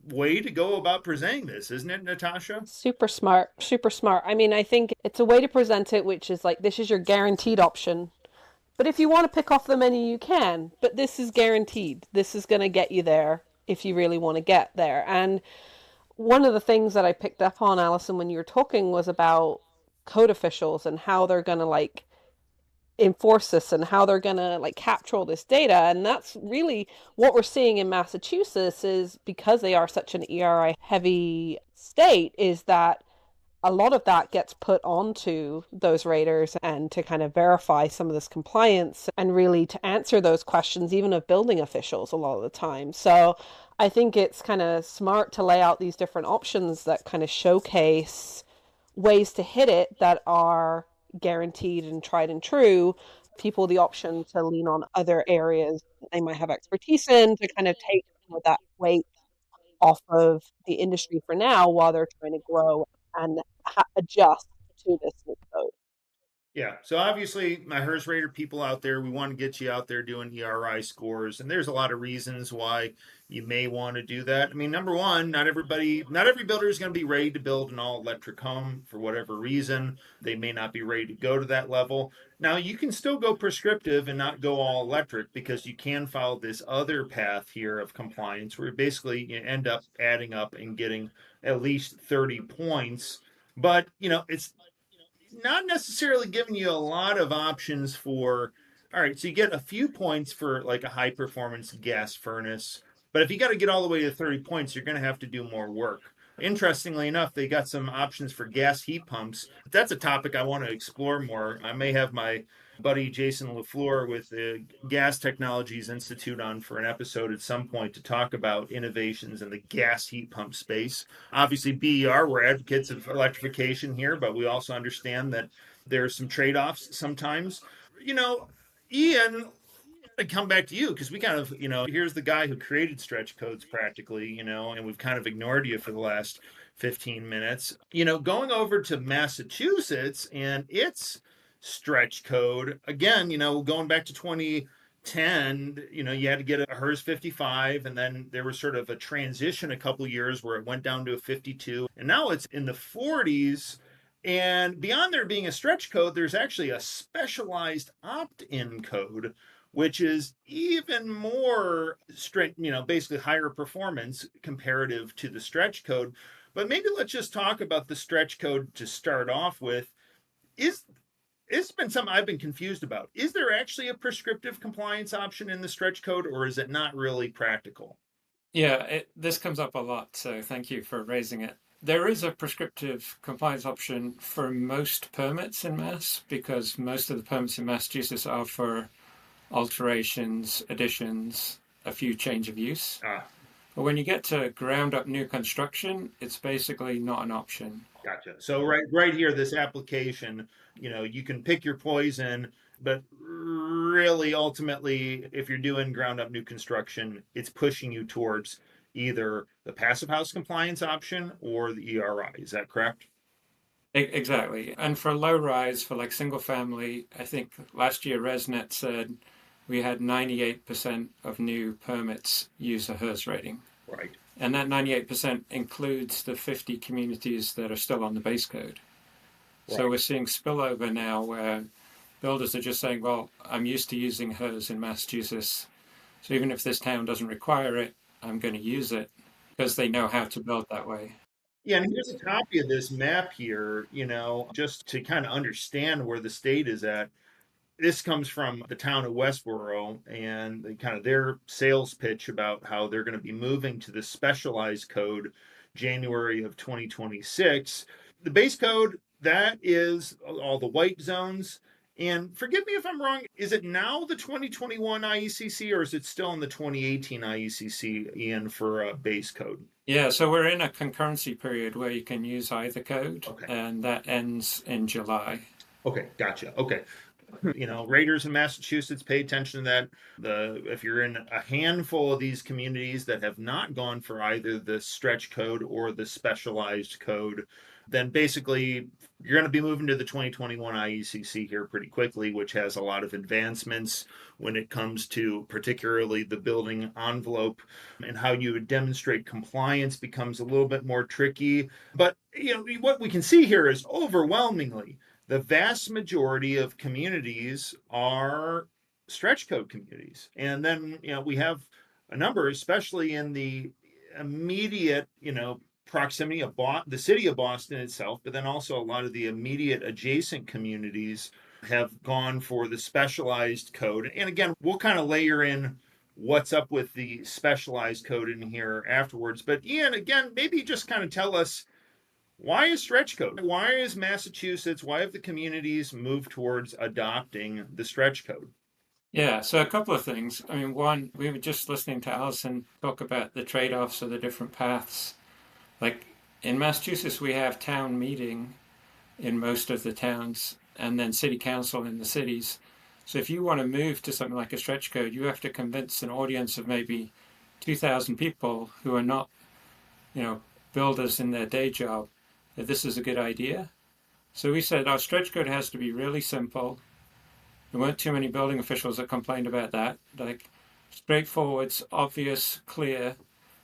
way to go about presenting this, isn't it, Natasha? Super smart, super smart. I mean, I think it's a way to present it, which is like, this is your guaranteed option. But if you want to pick off the menu, you can. But this is guaranteed. This is going to get you there if you really want to get there. And one of the things that I picked up on, Alison, when you were talking was about code officials and how they're going to like enforce this and how they're going to like capture all this data. And that's really what we're seeing in Massachusetts, is because they are such an ERI heavy state, is that a lot of that gets put onto those raters and to kind of verify some of this compliance and really to answer those questions, even of building officials a lot of the time. So I think it's kind of smart to lay out these different options that kind of showcase ways to hit it that are guaranteed and tried and true. People the option to lean on other areas that they might have expertise in to kind of take that weight off of the industry for now while they're trying to grow and adjust to this new code. Yeah. So obviously, my HERS Rater people out there, we want to get you out there doing ERI scores. And there's a lot of reasons why you may want to do that. I mean, number one, not every builder is going to be ready to build an all electric home for whatever reason. They may not be ready to go to that level. Now, you can still go prescriptive and not go all electric, because you can follow this other path here of compliance where basically you end up adding up and getting at least 30 points. But, it's not necessarily giving you a lot of options for, all right, so you get a few points for like a high performance gas furnace, but if you got to get all the way to 30 points, you're going to have to do more work. Interestingly enough, they got some options for gas heat pumps. That's a topic I want to explore more. I may have my buddy Jason LaFleur with the Gas Technologies Institute on for an episode at some point to talk about innovations in the gas heat pump space. Obviously, BER, we're advocates of electrification here, but we also understand that there's some trade-offs sometimes. Ian, I come back to you because we kind of, here's the guy who created stretch codes practically, and we've kind of ignored you for the last 15 minutes. Going over to Massachusetts and its stretch code. Again, going back to 2010, you had to get a HERS 55, and then there was sort of a transition a couple years where it went down to a 52, and now it's in the 40s. And beyond there being a stretch code, there's actually a specialized opt-in code, which is even more strict, basically higher performance comparative to the stretch code. But maybe let's just talk about the stretch code to start off with. It's been something I've been confused about. Is there actually a prescriptive compliance option in the stretch code, or is it not really practical? Yeah, this comes up a lot, so thank you for raising it. There is a prescriptive compliance option for most permits in Mass, because most of the permits in Massachusetts are for alterations, additions, a few change of use. But when you get to ground up new construction, it's basically not an option. Gotcha. So right here, this application, you can pick your poison, but really ultimately, if you're doing ground up new construction, it's pushing you towards either the passive house compliance option or the ERI. Is that correct? Exactly. And for low rise, for like single family, I think last year ResNet said we had 98% of new permits use a HERS rating. Right. And that 98% includes the 50 communities that are still on the base code. Right. So we're seeing spillover now where builders are just saying, well, I'm used to using HERS in Massachusetts, so even if this town doesn't require it, I'm going to use it because they know how to build that way. Yeah, and here's a copy of this map here, just to kind of understand where the state is at. This comes from the town of Westboro and kind of their sales pitch about how they're going to be moving to the specialized code January of 2026. The base code, that is all the white zones. And forgive me if I'm wrong, is it now the 2021 IECC or is it still in the 2018 IECC, Ian, for a base code? Yeah, so we're in a concurrency period where you can use either code, okay. And that ends in July. Okay, gotcha. Okay. Raters in Massachusetts, pay attention to that. If you're in a handful of these communities that have not gone for either the stretch code or the specialized code, then basically you're going to be moving to the 2021 IECC here pretty quickly, which has a lot of advancements when it comes to particularly the building envelope, and how you would demonstrate compliance becomes a little bit more tricky. But what we can see here is overwhelmingly the vast majority of communities are stretch code communities. And then, we have a number, especially in the immediate, proximity of the city of Boston itself, but then also a lot of the immediate adjacent communities have gone for the specialized code. And again, we'll kind of layer in what's up with the specialized code in here afterwards. But Ian, again, maybe just kind of tell us, why is stretch code? Why is Massachusetts, why have the communities moved towards adopting the stretch code? Yeah, so a couple of things. I mean, one, we were just listening to Alison talk about the trade-offs of the different paths. Like in Massachusetts, we have town meeting in most of the towns and then city council in the cities. So if you want to move to something like a stretch code, you have to convince an audience of maybe 2,000 people who are not, builders in their day job that this is a good idea. So we said our stretch code has to be really simple. There weren't too many building officials that complained about that. Like straightforward, obvious, clear.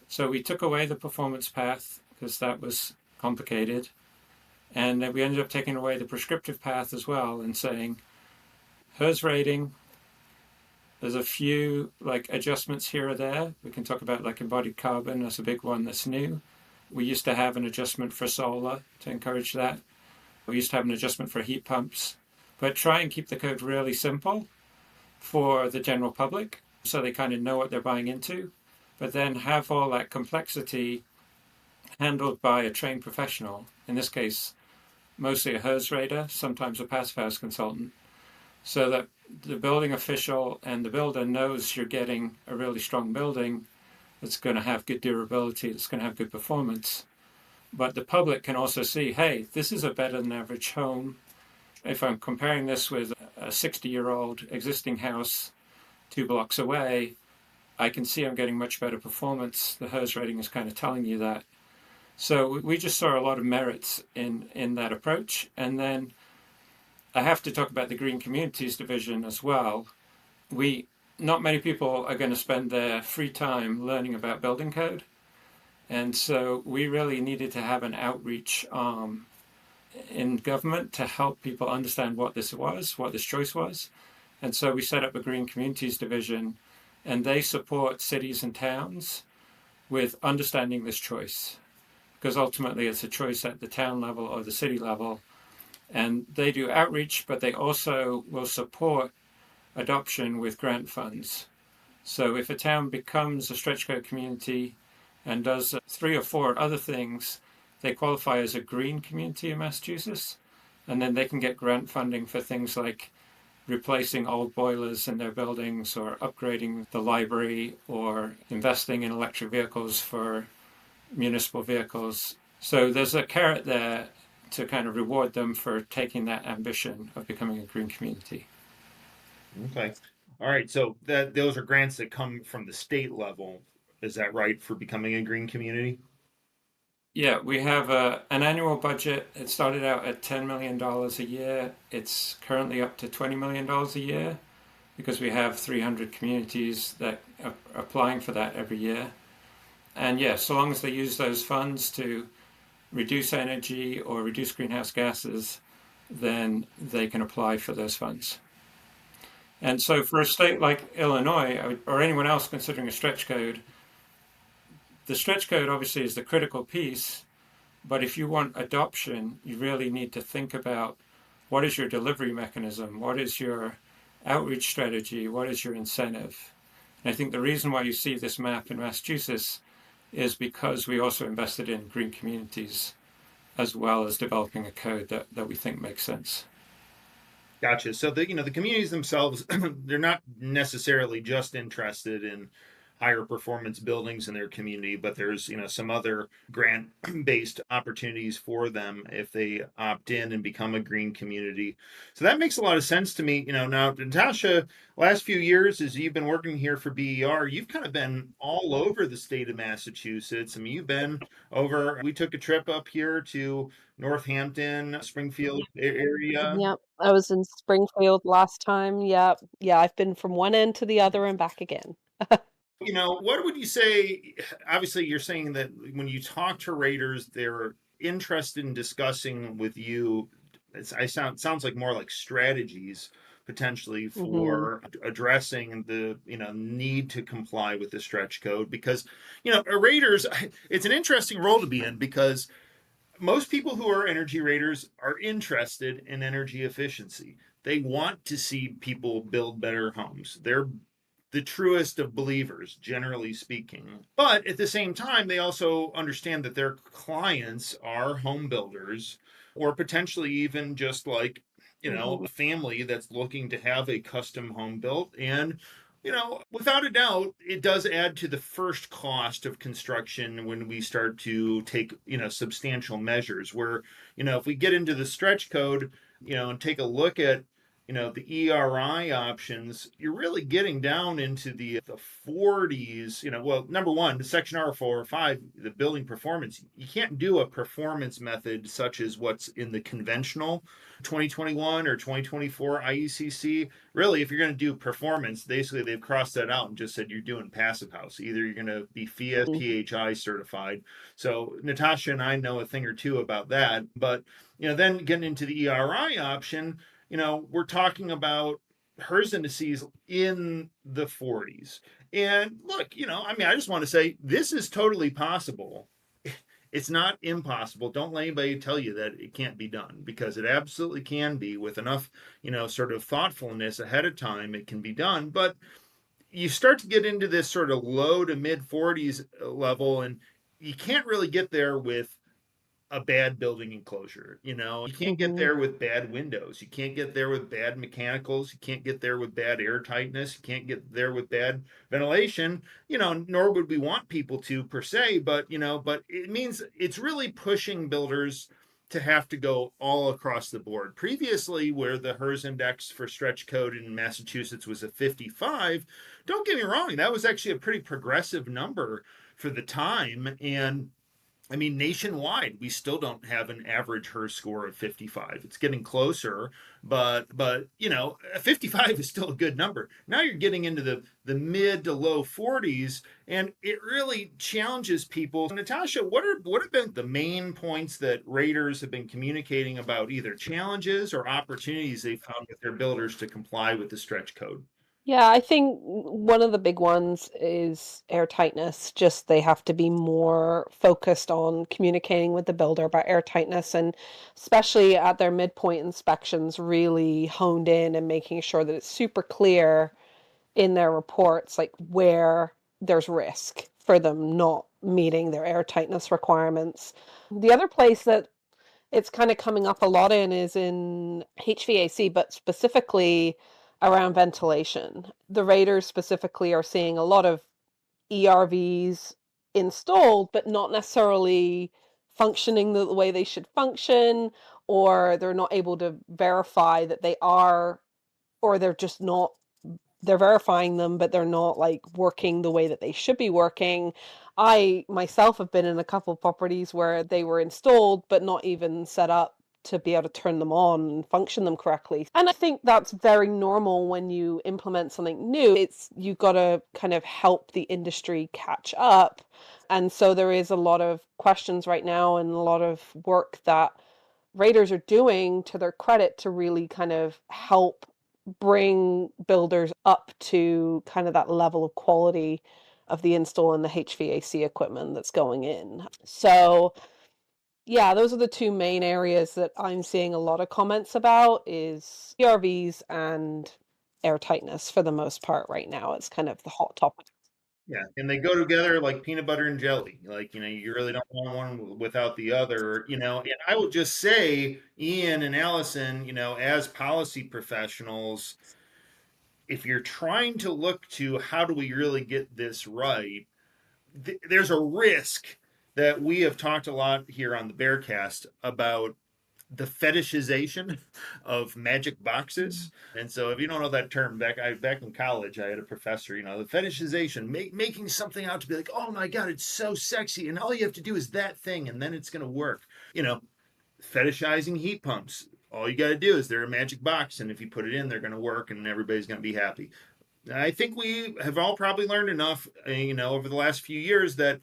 So we took away the performance path because that was complicated. And then we ended up taking away the prescriptive path as well and saying, HERS rating, there's a few adjustments here or there. We can talk about embodied carbon. That's a big one that's new. We used to have an adjustment for solar to encourage that. We used to have an adjustment for heat pumps. But try and keep the code really simple for the general public so they kind of know what they're buying into. But then have all that complexity handled by a trained professional, in this case, mostly a HERS rater, sometimes a passive house consultant, so that the building official and the builder knows you're getting a really strong building that's going to have good durability, that's going to have good performance. But the public can also see, hey, this is a better than average home. If I'm comparing this with a 60-year-old existing house 2 blocks away, I can see I'm getting much better performance. The HERS rating is kind of telling you that. So we just saw a lot of merits in that approach. And then I have to talk about the Green Communities Division as well. Not many people are going to spend their free time learning about building code. And so we really needed to have an outreach arm in government to help people understand what this was, what this choice was. And so we set up a Green Communities Division, and they support cities and towns with understanding this choice. Because ultimately it's a choice at the town level or the city level. And they do outreach, but they also will support adoption with grant funds. So if a town becomes a stretch code community and does 3 or 4 other things, they qualify as a green community in Massachusetts, and then they can get grant funding for things like replacing old boilers in their buildings or upgrading the library or investing in electric vehicles for municipal vehicles. So there's a carrot there to kind of reward them for taking that ambition of becoming a green community. Okay. All right. So those are grants that come from the state level. Is that right, for becoming a green community? Yeah, we have an annual budget. It started out at $10 million a year. It's currently up to $20 million a year because we have 300 communities that are applying for that every year. And yeah, so long as they use those funds to reduce energy or reduce greenhouse gases, then they can apply for those funds. And so for a state like Illinois, or anyone else considering a stretch code, the stretch code obviously is the critical piece, but if you want adoption, you really need to think about what is your delivery mechanism, what is your outreach strategy, what is your incentive. And I think the reason why you see this map in Massachusetts is because we also invested in green communities as well as developing a code that we think makes sense. Gotcha. So the communities themselves, they're not necessarily just interested in higher performance buildings in their community, but there's some other grant based opportunities for them if they opt in and become a green community. So that makes a lot of sense to me. Now, Natasha, last few years as you've been working here for BER, you've kind of been all over the state of Massachusetts. I mean, you've been over, we took a trip up here to Northampton, Springfield area. Yep, I was in Springfield last time. Yep. Yeah, I've been from one end to the other and back again. What would you say? Obviously, you're saying that when you talk to raters, they're interested in discussing with you. Sounds like more like strategies potentially for addressing the need to comply with the stretch code, because raters, it's an interesting role to be in, because most people who are energy raters are interested in energy efficiency. They want to see people build better homes. They're the truest of believers, generally speaking. But at the same time, they also understand that their clients are home builders, or potentially even just like, a family that's looking to have a custom home built. And, without a doubt, it does add to the first cost of construction when we start to take, substantial measures where, if we get into the stretch code, and take a look at the ERI options, you're really getting down into the 40s. Well, number one, the section R405, the building performance, you can't do a performance method such as what's in the conventional 2021 or 2024 IECC. Really, if you're going to do performance, basically they've crossed that out and just said you're doing passive house. Either you're going to be FIA PHI certified. So Natasha and I know a thing or two about that. But then getting into the ERI option, we're talking about HERS indices in the 40s. And look, I just want to say this is totally possible. It's not impossible. Don't let anybody tell you that it can't be done, because it absolutely can be with enough, sort of thoughtfulness ahead of time. It can be done. But you start to get into this sort of low to mid 40s level, and you can't really get there with a bad building enclosure. You can't get there with bad windows. You can't get there with bad mechanicals. You can't get there with bad air tightness. You can't get there with bad ventilation, nor would we want people to per se, but it means it's really pushing builders to have to go all across the board. Previously, where the HERS index for stretch code in Massachusetts was a 55, don't get me wrong, that was actually a pretty progressive number for the time. And I mean, nationwide, we still don't have an average HERS score of 55. It's getting closer, but 55 is still a good number. Now you're getting into the mid to low 40s, and it really challenges people. Natasha, what have been the main points that raters have been communicating about either challenges or opportunities they found with their builders to comply with the stretch code? Yeah, I think one of the big ones is airtightness. Just they have to be more focused on communicating with the builder about airtightness, and especially at their midpoint inspections, really honed in and making sure that it's super clear in their reports, like where there's risk for them not meeting their airtightness requirements. The other place that it's kind of coming up a lot in is in HVAC, but specifically around ventilation. The raters specifically are seeing a lot of ERVs installed, but not necessarily functioning the way they should function, or they're not able to verify that they are, or they're just not, they're verifying them, but they're not like working the way that they should be working. I myself have been in a couple of properties where they were installed, but not even set up to be able to turn them on and function them correctly. And I think that's very normal when you implement something new. It's you got to kind of help the industry catch up. And so there is a lot of questions right now and a lot of work that raters are doing to their credit to really kind of help bring builders up to kind of that level of quality of the install and the HVAC equipment that's going in. So yeah, those are the two main areas that I'm seeing a lot of comments about is ERVs and airtightness for the most part right now. It's kind of the hot topic. Yeah, and they go together like peanut butter and jelly. Like, you really don't want one without the other. And I will just say, Ian and Allison, as policy professionals, if you're trying to look to how do we really get this right, there's a risk that we have talked a lot here on the BERcast about the fetishization of magic boxes. And so if you don't know that term, back in college, I had a professor, the fetishization, making something out to be like, oh my God, it's so sexy. And all you have to do is that thing, and then it's going to work. You know, Fetishizing heat pumps. All you got to do is they're a magic box. And if you put it in, they're going to work and everybody's going to be happy. I think we have all probably learned enough, over the last few years that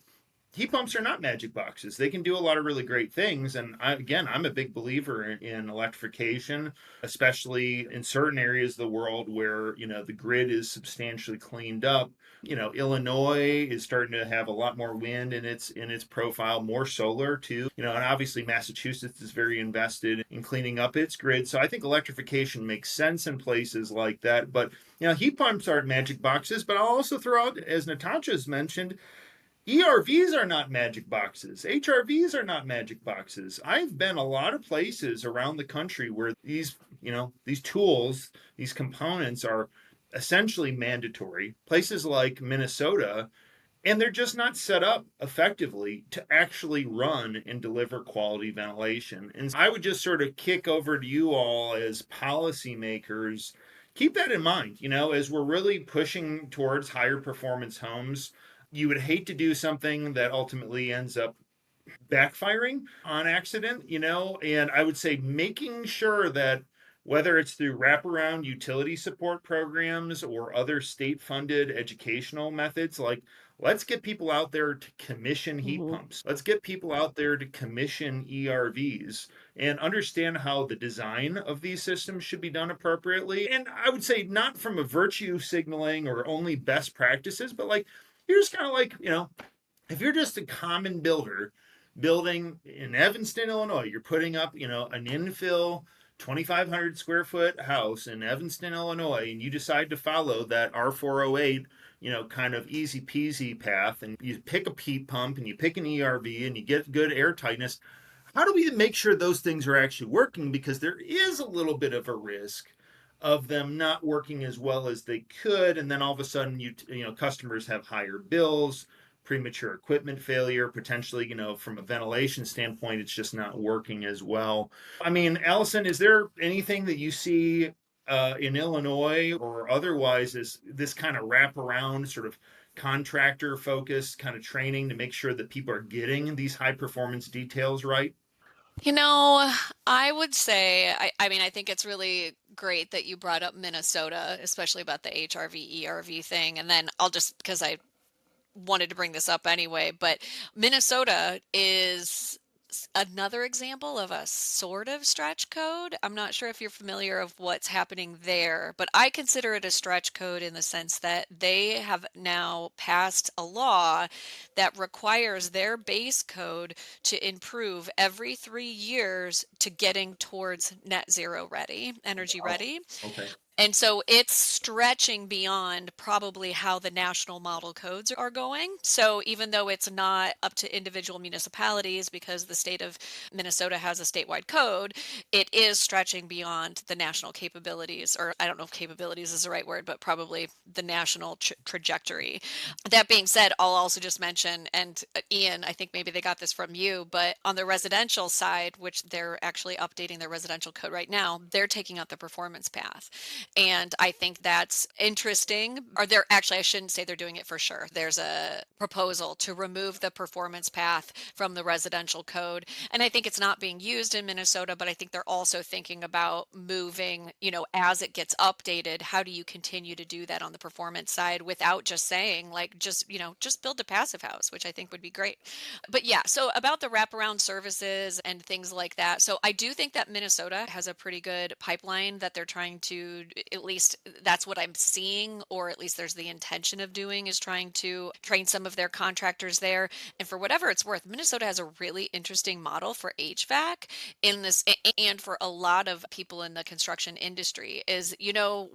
heat pumps are not magic boxes. They can do a lot of really great things. And I'm a big believer in electrification, especially in certain areas of the world where, the grid is substantially cleaned up. Illinois is starting to have a lot more wind in its profile, more solar too. And obviously Massachusetts is very invested in cleaning up its grid. So I think electrification makes sense in places like that. But heat pumps aren't magic boxes. But I'll also throw out, as Natasha's mentioned, ERVs are not magic boxes. HRVs are not magic boxes. I've been a lot of places around the country where these tools, these components are essentially mandatory. Places like Minnesota, and they're just not set up effectively to actually run and deliver quality ventilation. And I would just sort of kick over to you all as policymakers. Keep that in mind, as we're really pushing towards higher performance homes. You would hate to do something that ultimately ends up backfiring on accident, and I would say making sure that whether it's through wraparound utility support programs or other state funded educational methods, like let's get people out there to commission heat pumps. Let's get people out there to commission ERVs and understand how the design of these systems should be done appropriately. And I would say not from a virtue signaling or only best practices, but like here's kind of like, if you're just a common builder building in Evanston, Illinois, you're putting up, an infill 2,500 square foot house in Evanston, Illinois, and you decide to follow that R408, kind of easy peasy path, and you pick a heat pump and you pick an ERV and you get good air tightness. How do we make sure those things are actually working? Because there is a little bit of a risk of them not working as well as they could, and then all of a sudden customers have higher bills, premature equipment failure, potentially from a ventilation standpoint it's just not working as well. I mean, Allison, is there anything that you see in Illinois or otherwise as this kind of wraparound sort of contractor focused kind of training to make sure that people are getting these high performance details right? You know, I would say, I mean, I think it's really great that you brought up Minnesota, especially about the HRV, ERV thing. And then I'll just, because I wanted to bring this up anyway, but Minnesota is another example of a sort of stretch code. I'm not sure if you're familiar of what's happening there, but I consider it a stretch code in the sense that they have now passed a law that requires their base code to improve every 3 years to getting towards net zero ready, energy Oh, ready. okay. And so it's stretching beyond probably how the national model codes are going. So even though it's not up to individual municipalities because the state of Minnesota has a statewide code, it is stretching beyond the national capabilities, or I don't know if capabilities is the right word, but probably the national trajectory. That being said, I'll also just mention, and Ian, I think maybe they got this from you, but on the residential side, which they're actually updating their residential code right now, they're taking out the performance path. And I think that's interesting. Or they're actually, I shouldn't say they're doing it for sure. There's a proposal to remove the performance path from the residential code. And I think it's not being used in Minnesota, but I think they're also thinking about moving, as it gets updated, how do you continue to do that on the performance side without just saying like, just build a passive house, which I think would be great. But yeah, so about the wraparound services and things like that. So I do think that Minnesota has a pretty good pipeline that they're trying to, at least that's what I'm seeing, or at least there's the intention of doing, is trying to train some of their contractors there. And for whatever it's worth, Minnesota has a really interesting model for HVAC in this, and for a lot of people in the construction industry is,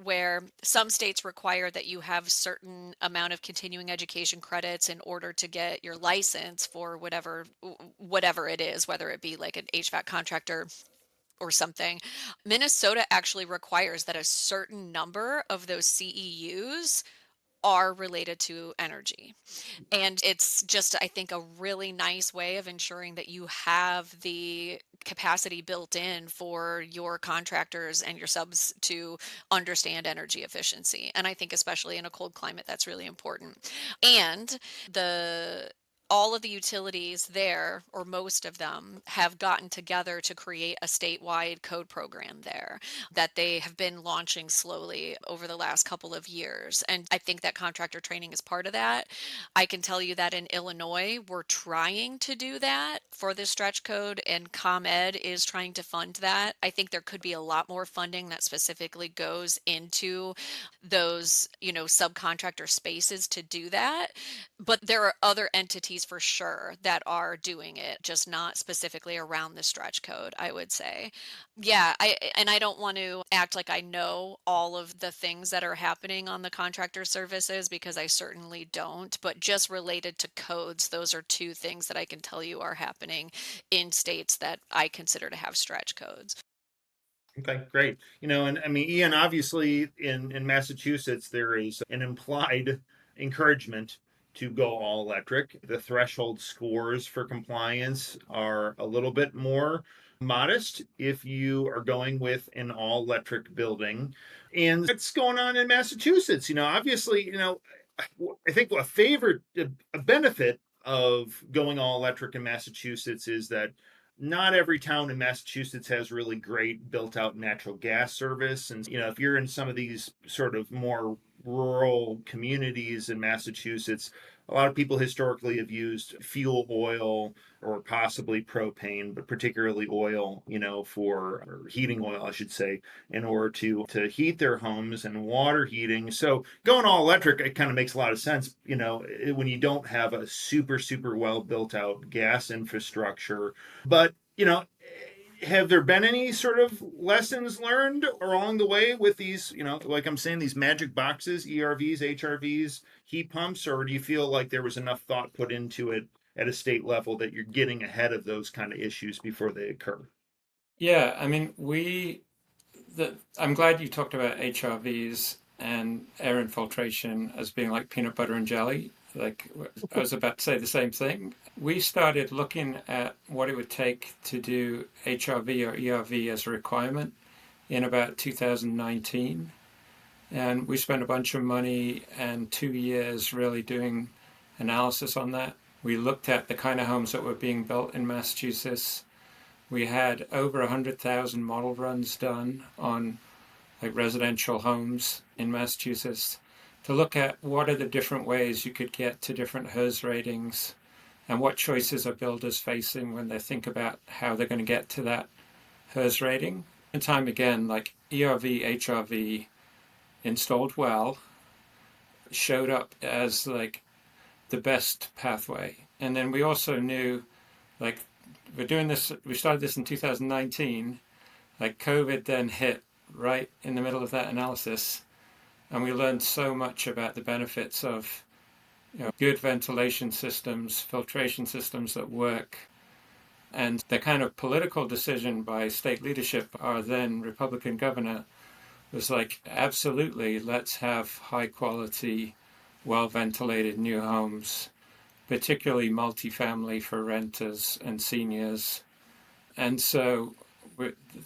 where some states require that you have certain amount of continuing education credits in order to get your license for whatever it is, whether it be like an HVAC contractor or something. Minnesota actually requires that a certain number of those CEUs are related to energy. And it's just, I think, a really nice way of ensuring that you have the capacity built in for your contractors and your subs to understand energy efficiency. And I think especially in a cold climate, that's really important. And the all of the utilities there, or most of them, have gotten together to create a statewide code program there that they have been launching slowly over the last couple of years. And I think that contractor training is part of that. I can tell you that in Illinois, we're trying to do that for the stretch code, and ComEd is trying to fund that. I think there could be a lot more funding that specifically goes into those, subcontractor spaces to do that. But there are other entities for sure that are doing it, just not specifically around the stretch code, I would say. Yeah, I don't want to act like I know all of the things that are happening on the contractor services, because I certainly don't, but just related to codes, those are two things that I can tell you are happening in states that I consider to have stretch codes. Okay, great. And I mean, Ian, obviously in Massachusetts, there is an implied encouragement to go all electric. The threshold scores for compliance are a little bit more modest if you are going with an all electric building. And what's going on in Massachusetts? Obviously, I think a benefit of going all electric in Massachusetts is that not every town in Massachusetts has really great built out natural gas service. And, if you're in some of these sort of more rural communities in Massachusetts, a lot of people historically have used fuel oil or possibly propane, but particularly oil, or heating oil, I should say, in order to heat their homes and water heating. So going all electric, it kind of makes a lot of sense, when you don't have a super, super well built out gas infrastructure. But, have there been any sort of lessons learned along the way with these, like I'm saying, these magic boxes, ERVs, HRVs, heat pumps, or do you feel like there was enough thought put into it at a state level that you're getting ahead of those kind of issues before they occur? Yeah, I mean, I'm glad you talked about HRVs and air infiltration as being like peanut butter and jelly. Like, I was about to say the same thing. We started looking at what it would take to do HRV or ERV as a requirement in about 2019. And we spent a bunch of money and 2 years really doing analysis on that. We looked at the kind of homes that were being built in Massachusetts. We had over 100,000 model runs done on like residential homes in Massachusetts to look at what are the different ways you could get to different HERS ratings and what choices are builders facing when they think about how they're going to get to that HERS rating. And time again, like ERV, HRV installed well showed up as like the best pathway. And then we also knew, like, we started this in 2019, like COVID then hit right in the middle of that analysis. And we learned so much about the benefits of good ventilation systems, filtration systems that work. And the kind of political decision by state leadership, our then Republican governor, was like, absolutely, let's have high quality, well-ventilated new homes, particularly multifamily for renters and seniors. And so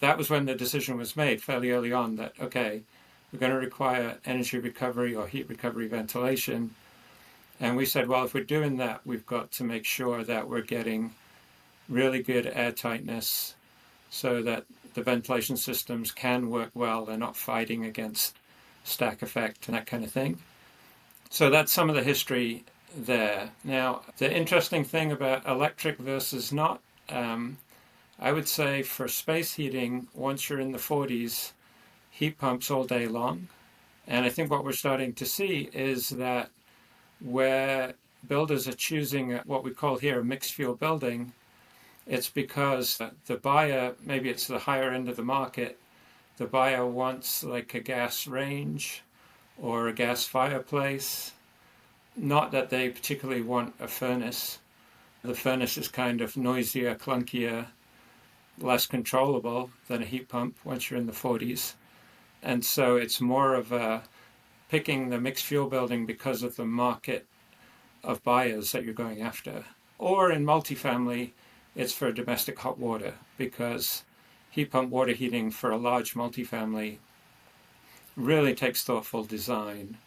that was when the decision was made fairly early on that, okay, we're going to require energy recovery or heat recovery ventilation. And we said, well, if we're doing that, we've got to make sure that we're getting really good air tightness so that the ventilation systems can work well. They're not fighting against stack effect and that kind of thing. So that's some of the history there. Now, the interesting thing about electric versus not, I would say for space heating, once you're in the 40s, heat pumps all day long. And I think what we're starting to see is that where builders are choosing what we call here a mixed fuel building, it's because the buyer, maybe it's the higher end of the market, the buyer wants like a gas range or a gas fireplace. Not that they particularly want a furnace. The furnace is kind of noisier, clunkier, less controllable than a heat pump once you're in the 40s. And so it's more of a picking the mixed fuel building because of the market of buyers that you're going after. Or in multifamily, it's for domestic hot water because heat pump water heating for a large multifamily really takes thoughtful design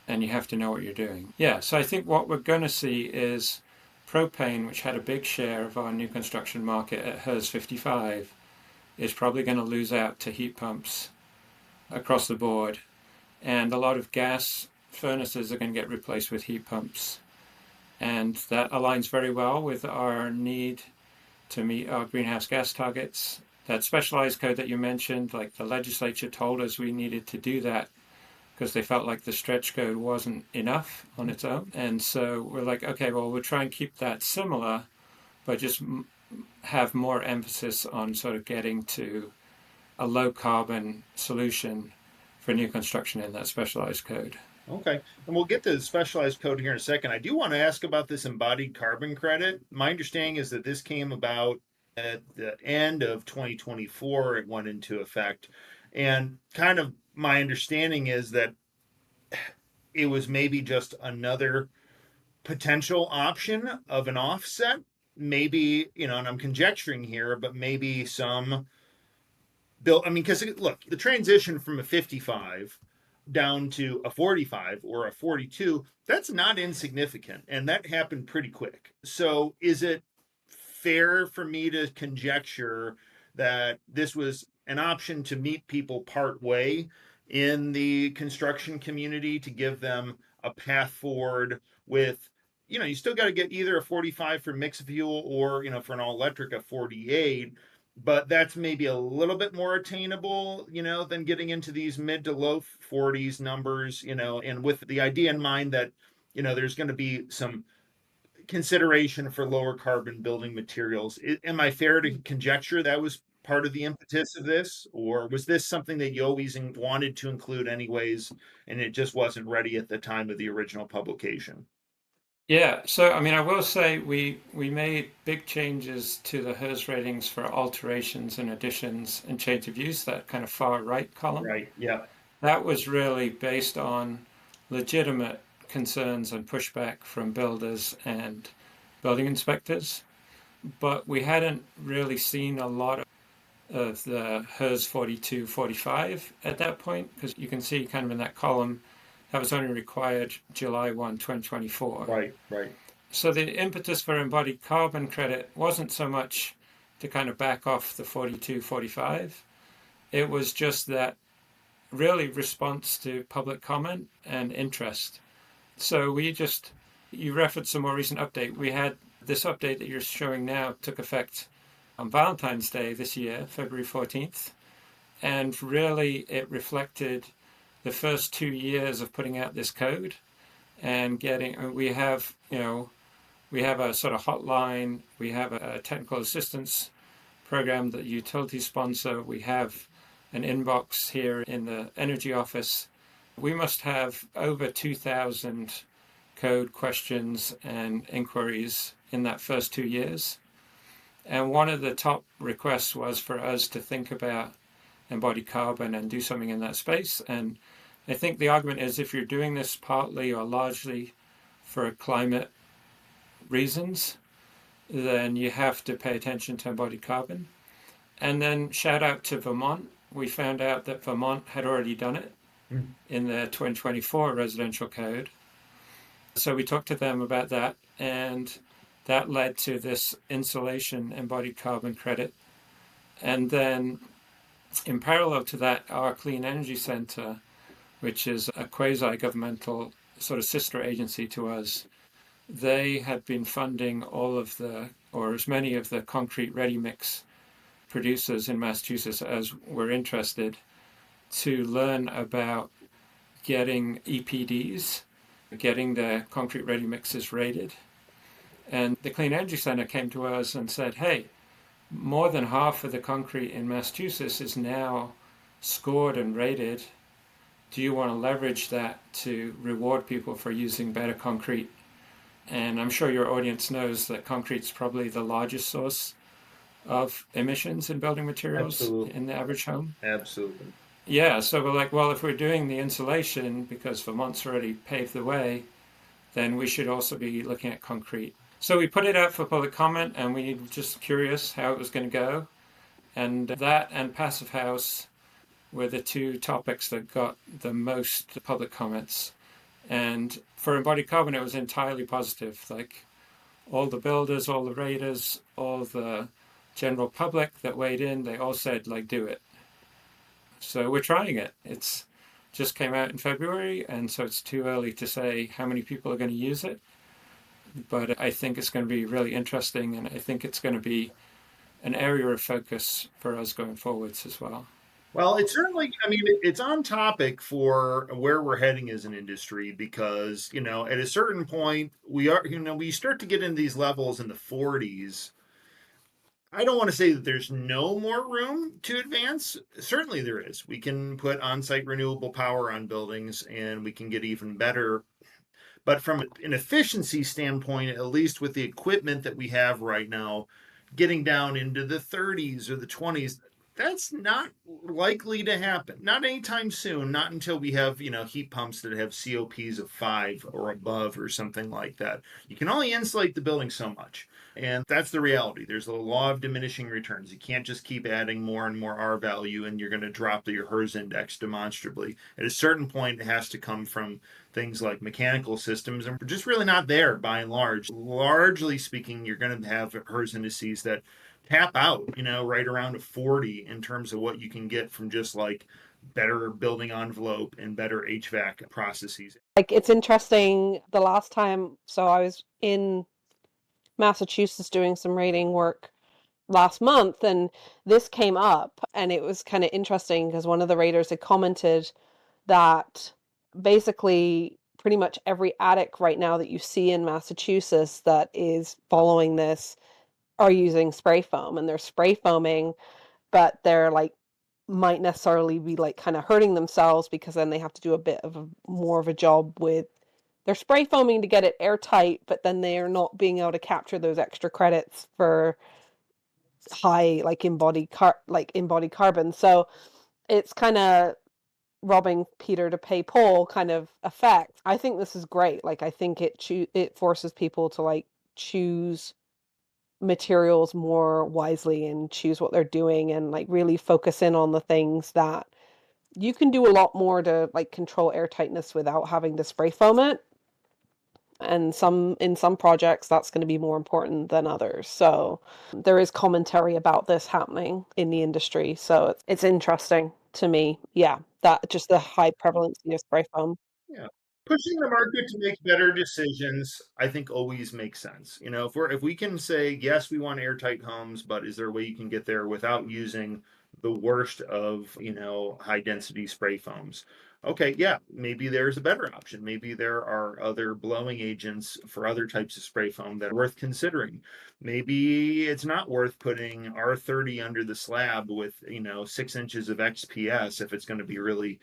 and you have to know what you're doing. Yeah, so I think what we're going to see is propane, which had a big share of our new construction market at HERS 55, is probably going to lose out to heat pumps across the board. And a lot of gas furnaces are going to get replaced with heat pumps. And that aligns very well with our need to meet our greenhouse gas targets. That specialized code that you mentioned, like the legislature told us we needed to do that because they felt like the stretch code wasn't enough on its own. And so we're like, okay, well, we'll try and keep that similar, but just have more emphasis on sort of getting to a low carbon solution for new construction in that specialized code. Okay, and we'll get to the specialized code here in a second. I do want to ask about this embodied carbon credit. My understanding is that this came about at the end of 2024. It went into effect. And kind of my understanding is that it was maybe just another potential option of an offset. Maybe, and I'm conjecturing here, but maybe some bill. I mean, because look, the transition from a 55 down to a 45 or a 42, that's not insignificant. And that happened pretty quick. So is it fair for me to conjecture that this was an option to meet people part way in the construction community to give them a path forward with, you still got to get either a 45 for mixed fuel or, for an all electric, a 48, but that's maybe a little bit more attainable, than getting into these mid to low 40s numbers, and with the idea in mind that, there's going to be some consideration for lower carbon building materials. Am I fair to conjecture that was part of the impetus of this, or was this something that you always wanted to include anyways, and it just wasn't ready at the time of the original publication? Yeah, so I mean, I will say we made big changes to the HERS ratings for alterations and additions and change of use, that kind of far right column. Right, yeah. That was really based on legitimate concerns and pushback from builders and building inspectors. But we hadn't really seen a lot of of the HERS 4245 at that point, because you can see kind of in that column that was only required July 1, 2024. Right. So the impetus for embodied carbon credit wasn't so much to kind of back off the 4245. It was just that really response to public comment and interest. So you referenced a more recent update. We had this update that you're showing now took effect on Valentine's Day this year, February 14th. And really it reflected the first 2 years of putting out this code and we have a sort of hotline, we have a technical assistance program that utilities sponsor, we have an inbox here in the energy office. We must have over 2,000 code questions and inquiries in that first 2 years. And one of the top requests was for us to think about embodied carbon and do something in that space. And I think the argument is if you're doing this partly or largely for climate reasons, then you have to pay attention to embodied carbon. And then shout out to Vermont. We found out that Vermont had already done it in their 2024 residential code. So we talked to them about that, and that led to this insulation embodied carbon credit. And then in parallel to that, our Clean Energy Center, which is a quasi-governmental sort of sister agency to us, they had been funding as many of the concrete ready-mix producers in Massachusetts as were interested to learn about getting EPDs, getting their concrete ready mixes rated. And the Clean Energy Center came to us and said, hey, more than half of the concrete in Massachusetts is now scored and rated. Do you want to leverage that to reward people for using better concrete? And I'm sure your audience knows that concrete's probably the largest source of emissions in building materials in the average home. Absolutely. Yeah, so we're like, well, if we're doing the insulation because Vermont's already paved the way, then we should also be looking at concrete. So we put it out for public comment, and we were just curious how it was going to go. And that and Passive House were the two topics that got the most public comments. And for embodied carbon, it was entirely positive. Like all the builders, all the raters, all the general public that weighed in, they all said, like, do it. So we're trying it. It's just came out in February, and so it's too early to say how many people are going to use it. But I think it's going to be really interesting, and I think it's going to be an area of focus for us going forwards as well. Well, it's certainly, it's on topic for where we're heading as an industry because, at a certain point, we start to get into these levels in the 40s. I don't want to say that there's no more room to advance. Certainly there is. We can put on-site renewable power on buildings and we can get even better. But from an efficiency standpoint, at least with the equipment that we have right now, getting down into the 30s or the 20s, that's not likely to happen. Not anytime soon, not until we have, heat pumps that have COPs of 5 or above or something like that. You can only insulate the building so much. And that's the reality. There's a law of diminishing returns. You can't just keep adding more and more R value and you're going to drop your HERS index demonstrably. At a certain point, it has to come from things like mechanical systems, and we're just really not there by and large. Largely speaking, you're going to have HERS indices that tap out, right around a 40 in terms of what you can get from just like better building envelope and better HVAC processes. Like, it's interesting. The last time, so I was in Massachusetts doing some rating work last month, and this came up, and it was kind of interesting because one of the raters had commented that basically pretty much every attic right now that you see in Massachusetts that is following this are using spray foam, and they're spray foaming, but they're like might necessarily be like kind of hurting themselves because then they have to do a bit of more of a job with they're spray foaming to get it airtight, but then they are not being able to capture those extra credits for high embodied carbon. So it's kind of robbing Peter to pay Paul kind of effect. I think this is great. Like, I think it forces people to choose materials more wisely and choose what they're doing and like really focus in on the things that you can do a lot more to like control air tightness without having to spray foam it. And in some projects that's going to be more important than others. So there is commentary about this happening in the industry. So it's interesting to me. Yeah, that just the high prevalence of spray foam. Yeah. Pushing the market to make better decisions, I think always makes sense. If we can say, yes, we want airtight homes, but is there a way you can get there without using the worst of, high density spray foams? Okay, yeah, maybe there's a better option. Maybe there are other blowing agents for other types of spray foam that are worth considering. Maybe it's not worth putting R30 under the slab with, 6 inches of XPS if it's going to be really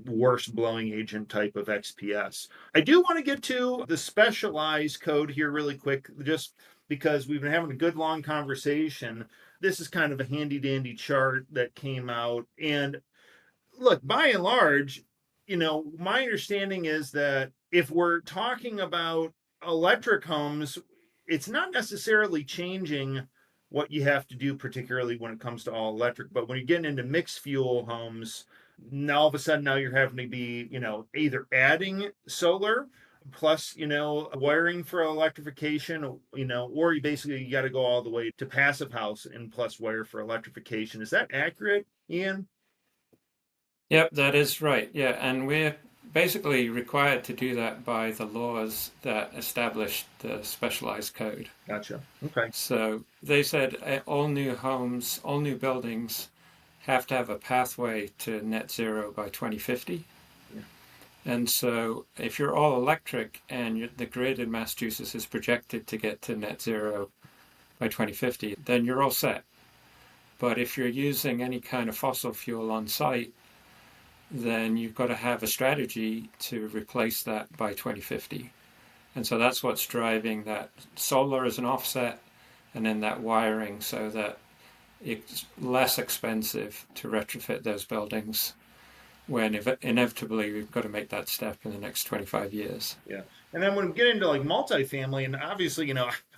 worst blowing agent type of XPS. I do want to get to the specialized code here really quick, just because we've been having a good long conversation. This is kind of a handy dandy chart that came out. And look, by and large, my understanding is that if we're talking about electric homes, it's not necessarily changing what you have to do, particularly when it comes to all electric. But when you're getting into mixed fuel homes, now all of a sudden now you're having to be, either adding solar plus, wiring for electrification, or you got to go all the way to passive house and plus wire for electrification. Is that accurate, Ian? Yep, that is right. Yeah, and we're basically required to do that by the laws that established the specialized code. Gotcha. Okay. So they said all new homes, all new buildings have to have a pathway to net zero by 2050. Yeah. And so if you're all electric and the grid in Massachusetts is projected to get to net zero by 2050, then you're all set. But if you're using any kind of fossil fuel on site, then you've got to have a strategy to replace that by 2050. And so that's what's driving that solar as an offset and then that wiring so that it's less expensive to retrofit those buildings when inevitably we've got to make that step in the next 25 years. Yeah. And then when we get into like multifamily, and obviously,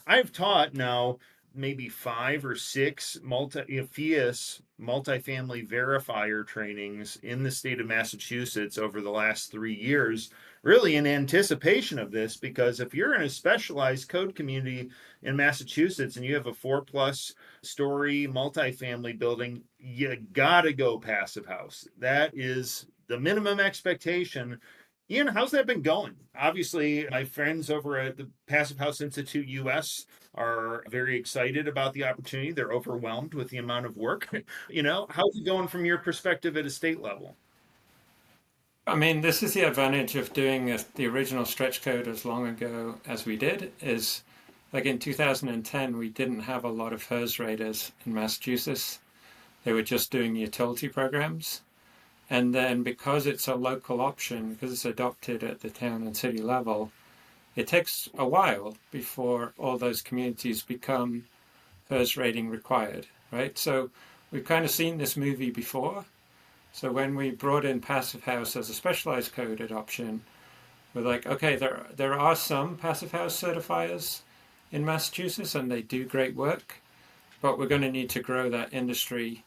I've taught now maybe 5 or 6 FIAS multifamily verifier trainings in the state of Massachusetts over the last 3 years, really in anticipation of this, because if you're in a specialized code community in Massachusetts and you have a 4+ story multifamily building, you gotta go passive house. That is the minimum expectation. Ian, how's that been going? Obviously, my friends over at the Passive House Institute US are very excited about the opportunity. They're overwhelmed with the amount of work. How's it going from your perspective at a state level? I mean, this is the advantage of doing the original stretch code as long ago as we did, is like in 2010, we didn't have a lot of HERS raters in Massachusetts. They were just doing utility programs. And then because it's a local option, because it's adopted at the town and city level, it takes a while before all those communities become HERS rating required, right? So we've kind of seen this movie before. So when we brought in Passive House as a specialized code adoption, we're like, okay, there are some Passive House certifiers in Massachusetts and they do great work, but we're going to need to grow that industry.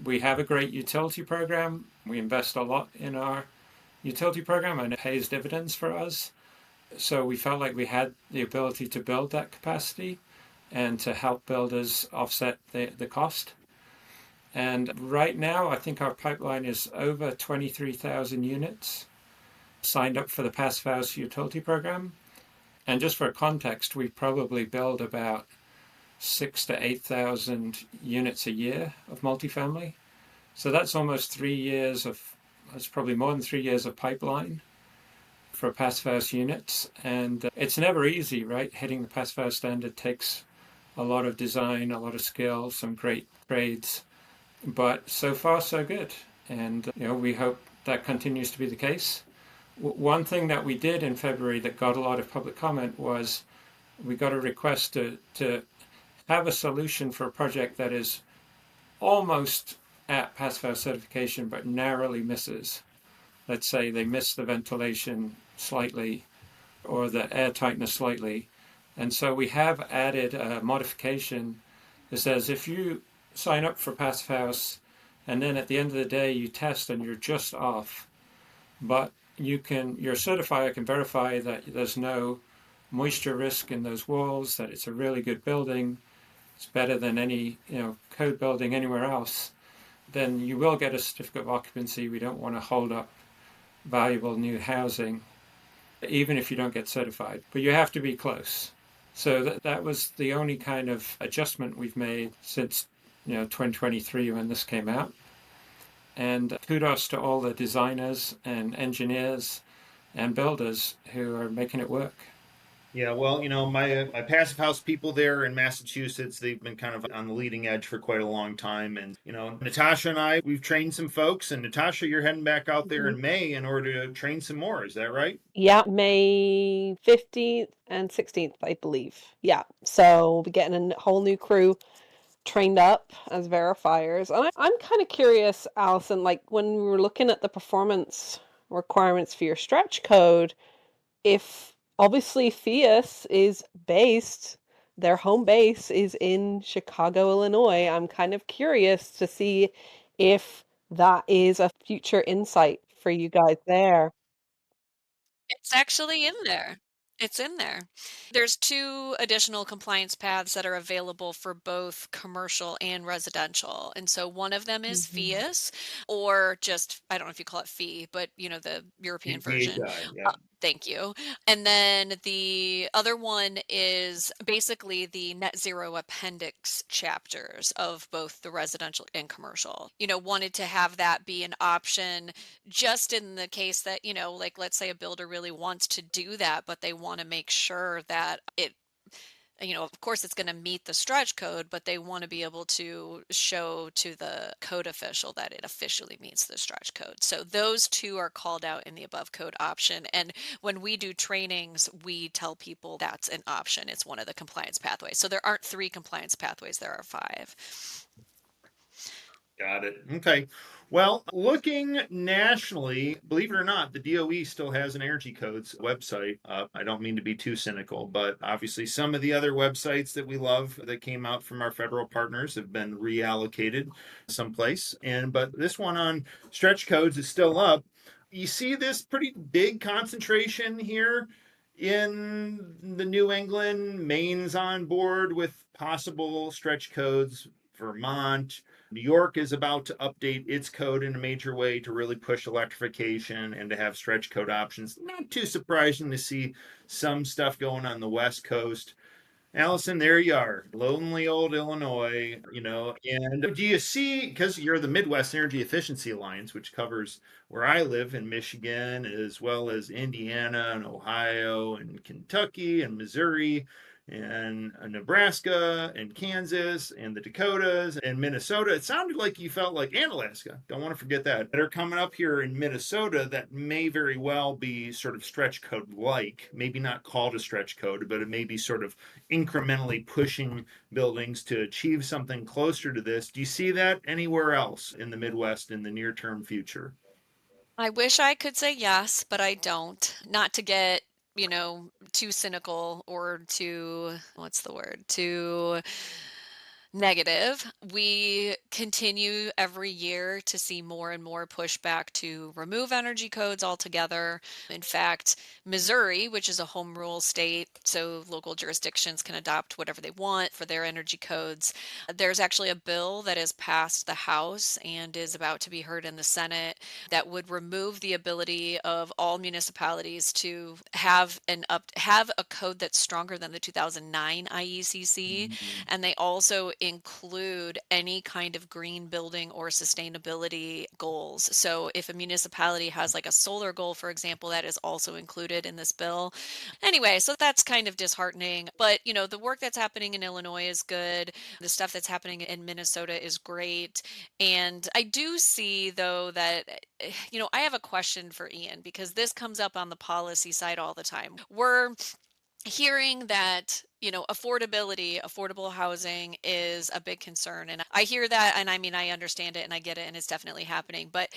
We have a great utility program. We invest a lot in our utility program and it pays dividends for us. So we felt like we had the ability to build that capacity and to help builders offset the cost. And right now, I think our pipeline is over 23,000 units signed up for the Passive House utility program. And just for context, we probably build about 6,000 to 8,000 units a year of multifamily. So that's almost 3 years that's probably more than 3 years of pipeline for Passive House units. And it's never easy, right? Hitting the Passive House standard takes a lot of design, a lot of skill, some great trades. But so far, so good. And, we hope that continues to be the case. One thing that we did in February that got a lot of public comment was we got a request to have a solution for a project that is almost at Passive House certification but narrowly misses. Let's say they miss the ventilation slightly or the air tightness slightly, And so we have added a modification that says if you sign up for Passive House and then at the end of the day you test and you're just off, but your certifier can verify that there's no moisture risk in those walls, that it's a really good building, it's better than any code building anywhere else, then you will get a certificate of occupancy. We don't want to hold up valuable new housing, even if you don't get certified, but you have to be close. So that was the only kind of adjustment we've made since 2023 when this came out. And kudos to all the designers and engineers and builders who are making it work. Yeah, well, my passive house people there in Massachusetts, they've been kind of on the leading edge for quite a long time. And, Natasha and I, we've trained some folks. And Natasha, you're heading back out there in May in order to train some more. Is that right? Yeah, May 15th and 16th, I believe. Yeah, so we'll be getting a whole new crew trained up as verifiers. And I'm kind of curious, Alison, like when we were looking at the performance requirements for your stretch code, if obviously FIAS is their home base is in Chicago, Illinois, I'm kind of curious to see if that is a future insight for you guys there. It's actually in there. It's in there. There's two additional compliance paths that are available for both commercial and residential. And so one of them is Mhm. FIAS, or just, I don't know if you call it fee, but the European version. Yeah. Thank you. And then the other one is basically the net zero appendix chapters of both the residential and commercial. Wanted to have that be an option just in the case that, like let's say a builder really wants to do that, but they want to make sure that of course it's going to meet the stretch code, but they want to be able to show to the code official that it officially meets the stretch code. So those two are called out in the above code option. And when we do trainings, we tell people that's an option. It's one of the compliance pathways. So there aren't 3 compliance pathways, there are 5. Got it. Okay. Well, looking nationally, believe it or not, the DOE still has an energy codes website. I don't mean to be too cynical, but obviously some of the other websites that we love that came out from our federal partners have been reallocated someplace. But this one on stretch codes is still up. You see this pretty big concentration here in the New England. Maine's on board with possible stretch codes. Vermont, New York is about to update its code in a major way to really push electrification and to have stretch code options. Not too surprising to see some stuff going on the West Coast. Allison, there you are, lonely old Illinois, And do you see, because you're the Midwest Energy Efficiency Alliance, which covers where I live in Michigan, as well as Indiana and Ohio and Kentucky and Missouri and Nebraska and Kansas and the Dakotas and Minnesota. It sounded like you felt like, and Alaska, don't want to forget that are coming up here in Minnesota that may very well be sort of stretch code like, maybe not called a stretch code, but it may be sort of incrementally pushing buildings to achieve something closer to this. Do you see that anywhere else in the Midwest in the near term future? I wish I could say yes, but I don't. Not to get, too cynical or too, what's the word? Too negative. We continue every year to see more and more pushback to remove energy codes altogether. In fact, Missouri, which is a home rule state, so local jurisdictions can adopt whatever they want for their energy codes. There's actually a bill that has passed the House and is about to be heard in the Senate that would remove the ability of all municipalities to have a code that's stronger than the 2009 IECC. And they also include any kind of green building or sustainability goals. So if a municipality has like a solar goal, for example, that is also included in this bill. Anyway, so that's kind of disheartening. But, the work that's happening in Illinois is good. The stuff that's happening in Minnesota is great. And I do see, though, that, I have a question for Ian because this comes up on the policy side all the time. We're hearing that affordability, affordable housing is a big concern. And I hear that, and I mean, I understand it and I get it, and it's definitely happening. But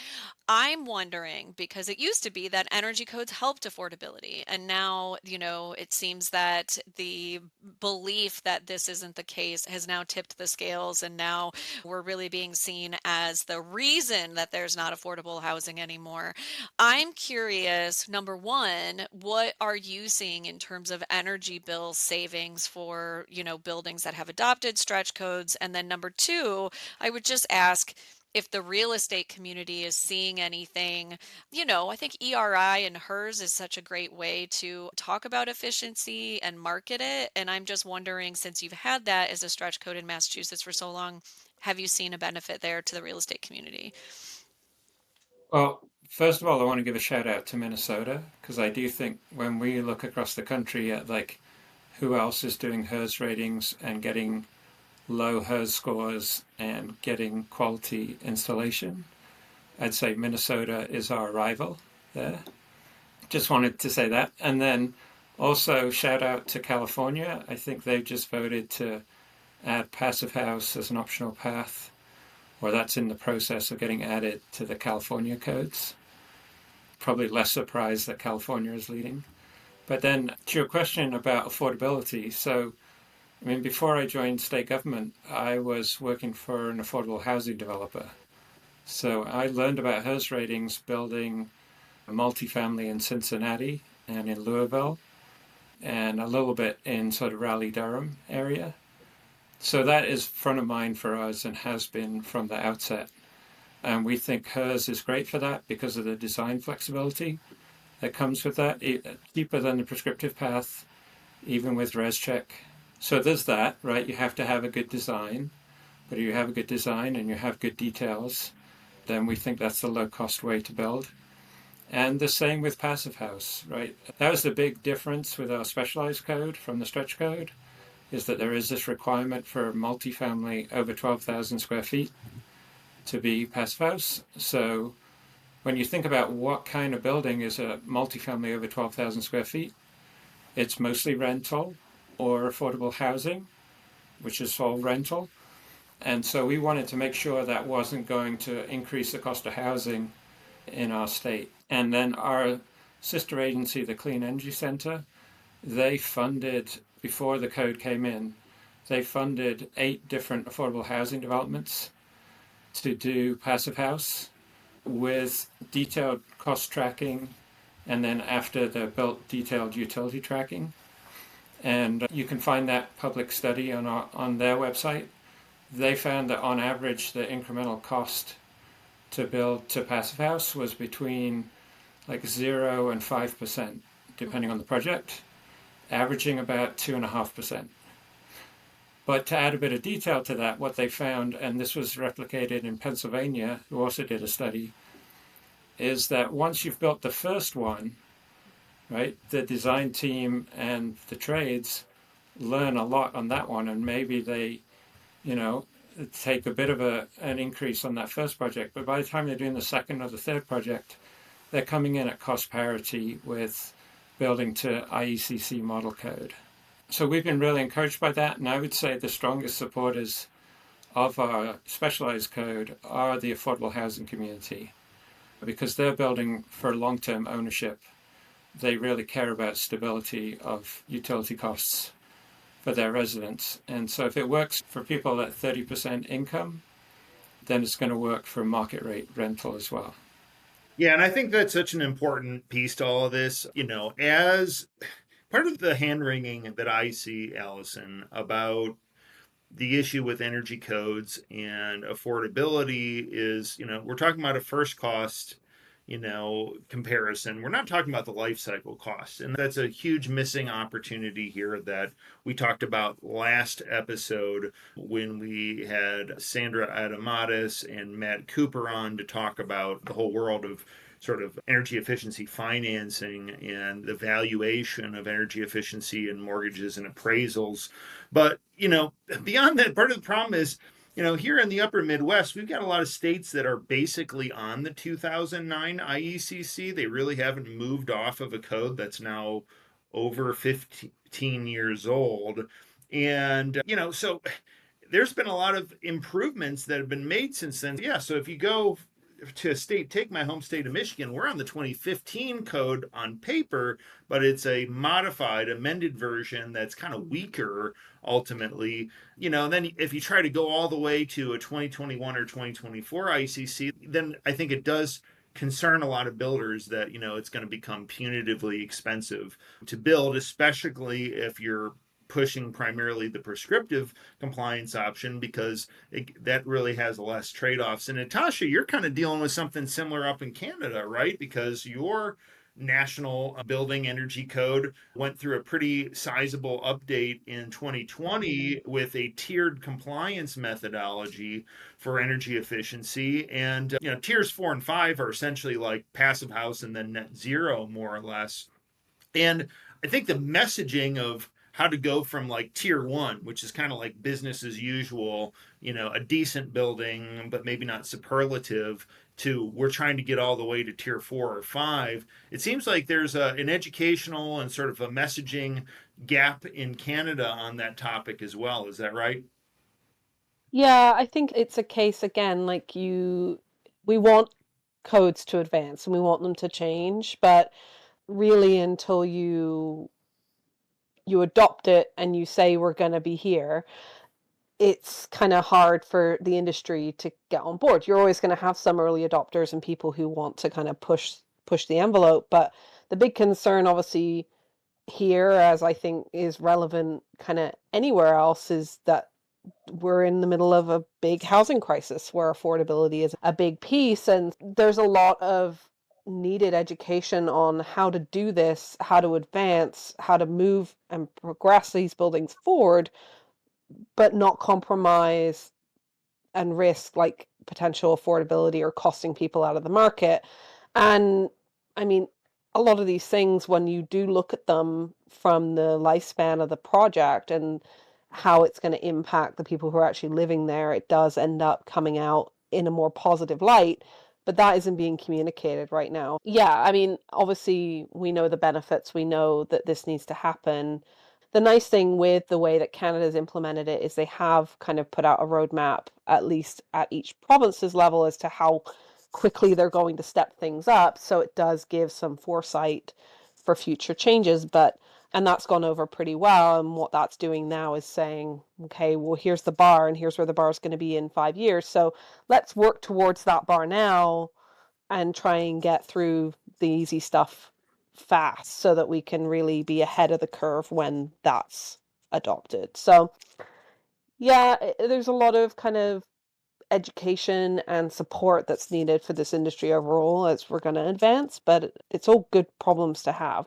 I'm wondering, because it used to be that energy codes helped affordability. And now, it seems that the belief that this isn't the case has now tipped the scales. And now we're really being seen as the reason that there's not affordable housing anymore. I'm curious, number one, what are you seeing in terms of energy bill savings for, buildings that have adopted stretch codes? And then number two, I would just ask if the real estate community is seeing anything. I think ERI and HERS is such a great way to talk about efficiency and market it. And I'm just wondering, since you've had that as a stretch code in Massachusetts for so long, have you seen a benefit there to the real estate community? Well, first of all, I want to give a shout out to Minnesota because I do think when we look across the country at like who else is doing HERS ratings and getting low HERS scores and getting quality installation, I'd say Minnesota is our rival there. Just wanted to say that. And then also shout out to California. I think they've just voted to add Passive House as an optional path, or that's in the process of getting added to the California codes. Probably less surprised that California is leading. But then to your question about affordability, so I mean, before I joined state government, I was working for an affordable housing developer. So I learned about HERS ratings building a multifamily in Cincinnati and in Louisville, and a little bit in sort of Raleigh-Durham area. So that is front of mind for us and has been from the outset. And we think HERS is great for that because of the design flexibility that comes with that, cheaper than the prescriptive path, even with ResCheck. So there's that, right? You have to have a good design, but if you have a good design and you have good details, then we think that's the low-cost way to build. And the same with Passive House, right? That was the big difference with our specialized code from the stretch code, is that there is this requirement for multifamily over 12,000 square feet to be Passive House. So when you think about what kind of building is a multifamily over 12,000 square feet, it's mostly rental or affordable housing, which is all rental. And so we wanted to make sure that wasn't going to increase the cost of housing in our state. And then our sister agency, the Clean Energy Center, they funded, before the code came in, they funded 8 different affordable housing developments to do Passive House with detailed cost tracking, and then after they're built, detailed utility tracking. And you can find that public study on their website. They found that on average, the incremental cost to build to Passive House was between like 0 and 5%, depending on the project, averaging about 2.5%. But to add a bit of detail to that, what they found, and this was replicated in Pennsylvania, who also did a study, is that once you've built the first one, right, the design team and the trades learn a lot on that one, and maybe they, take a bit of an increase on that first project. But by the time they're doing the second or the third project, they're coming in at cost parity with building to IECC model code. So we've been really encouraged by that, and I would say the strongest supporters of our specialized code are the affordable housing community, because they're building for long-term ownership. They really care about stability of utility costs for their residents. And so if it works for people at 30% income, then it's going to work for market rate rental as well. Yeah, and I think that's such an important piece to all of this. As part of the hand-wringing that I see, Alison, about the issue with energy codes and affordability is, we're talking about a first cost, comparison. We're not talking about the life cycle costs. And that's a huge missing opportunity here that we talked about last episode when we had Sandra Adamatis and Matt Cooper on to talk about the whole world of sort of energy efficiency financing and the valuation of energy efficiency and mortgages and appraisals. But, beyond that, part of the problem is, here in the upper Midwest, we've got a lot of states that are basically on the 2009 IECC. They really haven't moved off of a code that's now over 15 years old. And, so there's been a lot of improvements that have been made since then. Yeah, so if you go to take my home state of Michigan, we're on the 2015 code on paper, but it's a modified, amended version that's kind of weaker ultimately. And then if you try to go all the way to a 2021 or 2024 ICC, then I think it does concern a lot of builders that, it's going to become punitively expensive to build, especially if you're pushing primarily the prescriptive compliance option, because that really has less trade-offs. And Natasha, you're kind of dealing with something similar up in Canada, right? Because your national building energy code went through a pretty sizable update in 2020 with a tiered compliance methodology for energy efficiency. And tiers 4 and 5 are essentially like passive house and then net zero, more or less. And I think the messaging of how to go from like tier 1, which is kind of like business as usual, a decent building, but maybe not superlative, to we're trying to get all the way to tier 4 or 5. It seems like there's an educational and sort of a messaging gap in Canada on that topic as well. Is that right? Yeah, I think it's a case again, we want codes to advance and we want them to change, but really until you adopt it and you say we're going to be here, it's kind of hard for the industry to get on board. You're always going to have some early adopters and people who want to kind of push the envelope, but the big concern obviously here, as I think is relevant kind of anywhere else, is that we're in the middle of a big housing crisis where affordability is a big piece, and there's a lot of needed education on how to do this, how to advance, how to move and progress these buildings forward, but not compromise and risk like potential affordability or costing people out of the market. And I mean, a lot of these things, when you do look at them from the lifespan of the project and how it's going to impact the people who are actually living there, it does end up coming out in a more positive light. But that isn't being communicated right now. Yeah, I mean, obviously, we know the benefits. We know that this needs to happen. The nice thing with the way that Canada's implemented it is they have kind of put out a roadmap, at least at each province's level, as to how quickly they're going to step things up. So it does give some foresight for future changes, and that's gone over pretty well. And what that's doing now is saying, okay, well, here's the bar and here's where the bar is going to be in 5 years. So let's work towards that bar now and try and get through the easy stuff fast so that we can really be ahead of the curve when that's adopted. So yeah, there's a lot of kind of education and support that's needed for this industry overall as we're going to advance, but it's all good problems to have.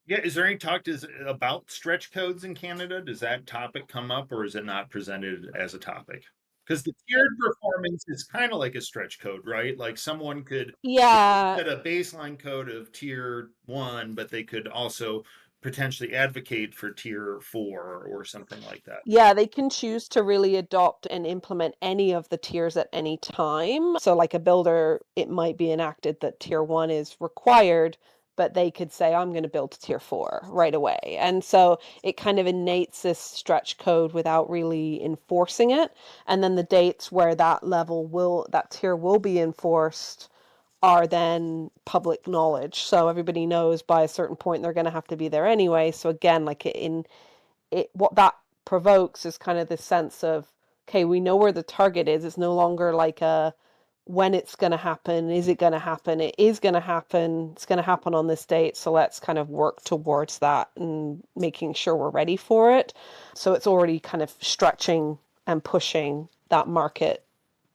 Yeah, is there any talk about stretch codes in Canada? Does that topic come up, or is it not presented as a topic? Because the tiered performance is kind of like a stretch code, right? Like someone could Yeah, set a baseline code of tier 1, but they could also potentially advocate for tier 4 or something like that. yeah, they can choose to really adopt and implement any of the tiers at any time. So like a builder, it might be enacted that tier 1 is required, but they could say, I'm going to build to tier 4 right away. And so it kind of innates this stretch code without really enforcing it. And then the dates where that tier will be enforced are then public knowledge. So everybody knows by a certain point they're going to have to be there anyway. So again, like what that provokes is kind of this sense of, okay, we know where the target is. It's no longer like a when it's going to happen. Is it going to happen? It is going to happen. It's going to happen on this date. So let's kind of work towards that and making sure we're ready for it. So it's already kind of stretching and pushing that market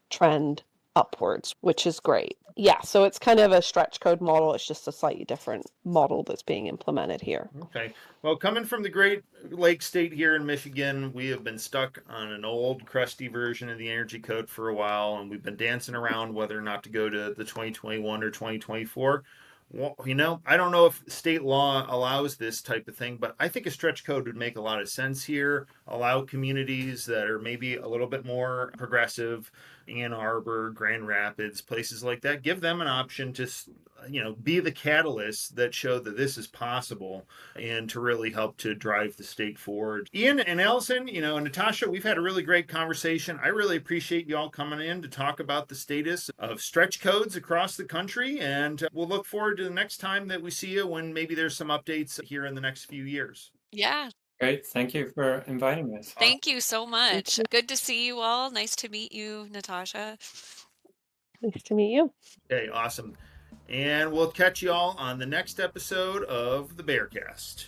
trend upwards, which is great. Yeah, so it's kind of a stretch code model. It's just a slightly different model that's being implemented here. Okay. Well, coming from the Great Lakes state here in Michigan, we have been stuck on an old, crusty version of the energy code for a while, and we've been dancing around whether or not to go to the 2021 or 2024. Well, I don't know if state law allows this type of thing, but I think a stretch code would make a lot of sense here. Allow communities that are maybe a little bit more progressive, Ann Arbor, Grand Rapids, places like that, give them an option to be the catalyst that show that this is possible and to really help to drive the state forward. Ian and Alison, and Natasha, we've had a really great conversation. I really appreciate you all coming in to talk about the status of stretch codes across the country, and we'll look forward to the next time that we see you when maybe there's some updates here in the next few years. Yeah. Great. Thank you for inviting us. Thank you so much. Good to see you all. Nice to meet you, Natasha. Nice to meet you. Okay, awesome. And we'll catch you all on the next episode of the BERcast.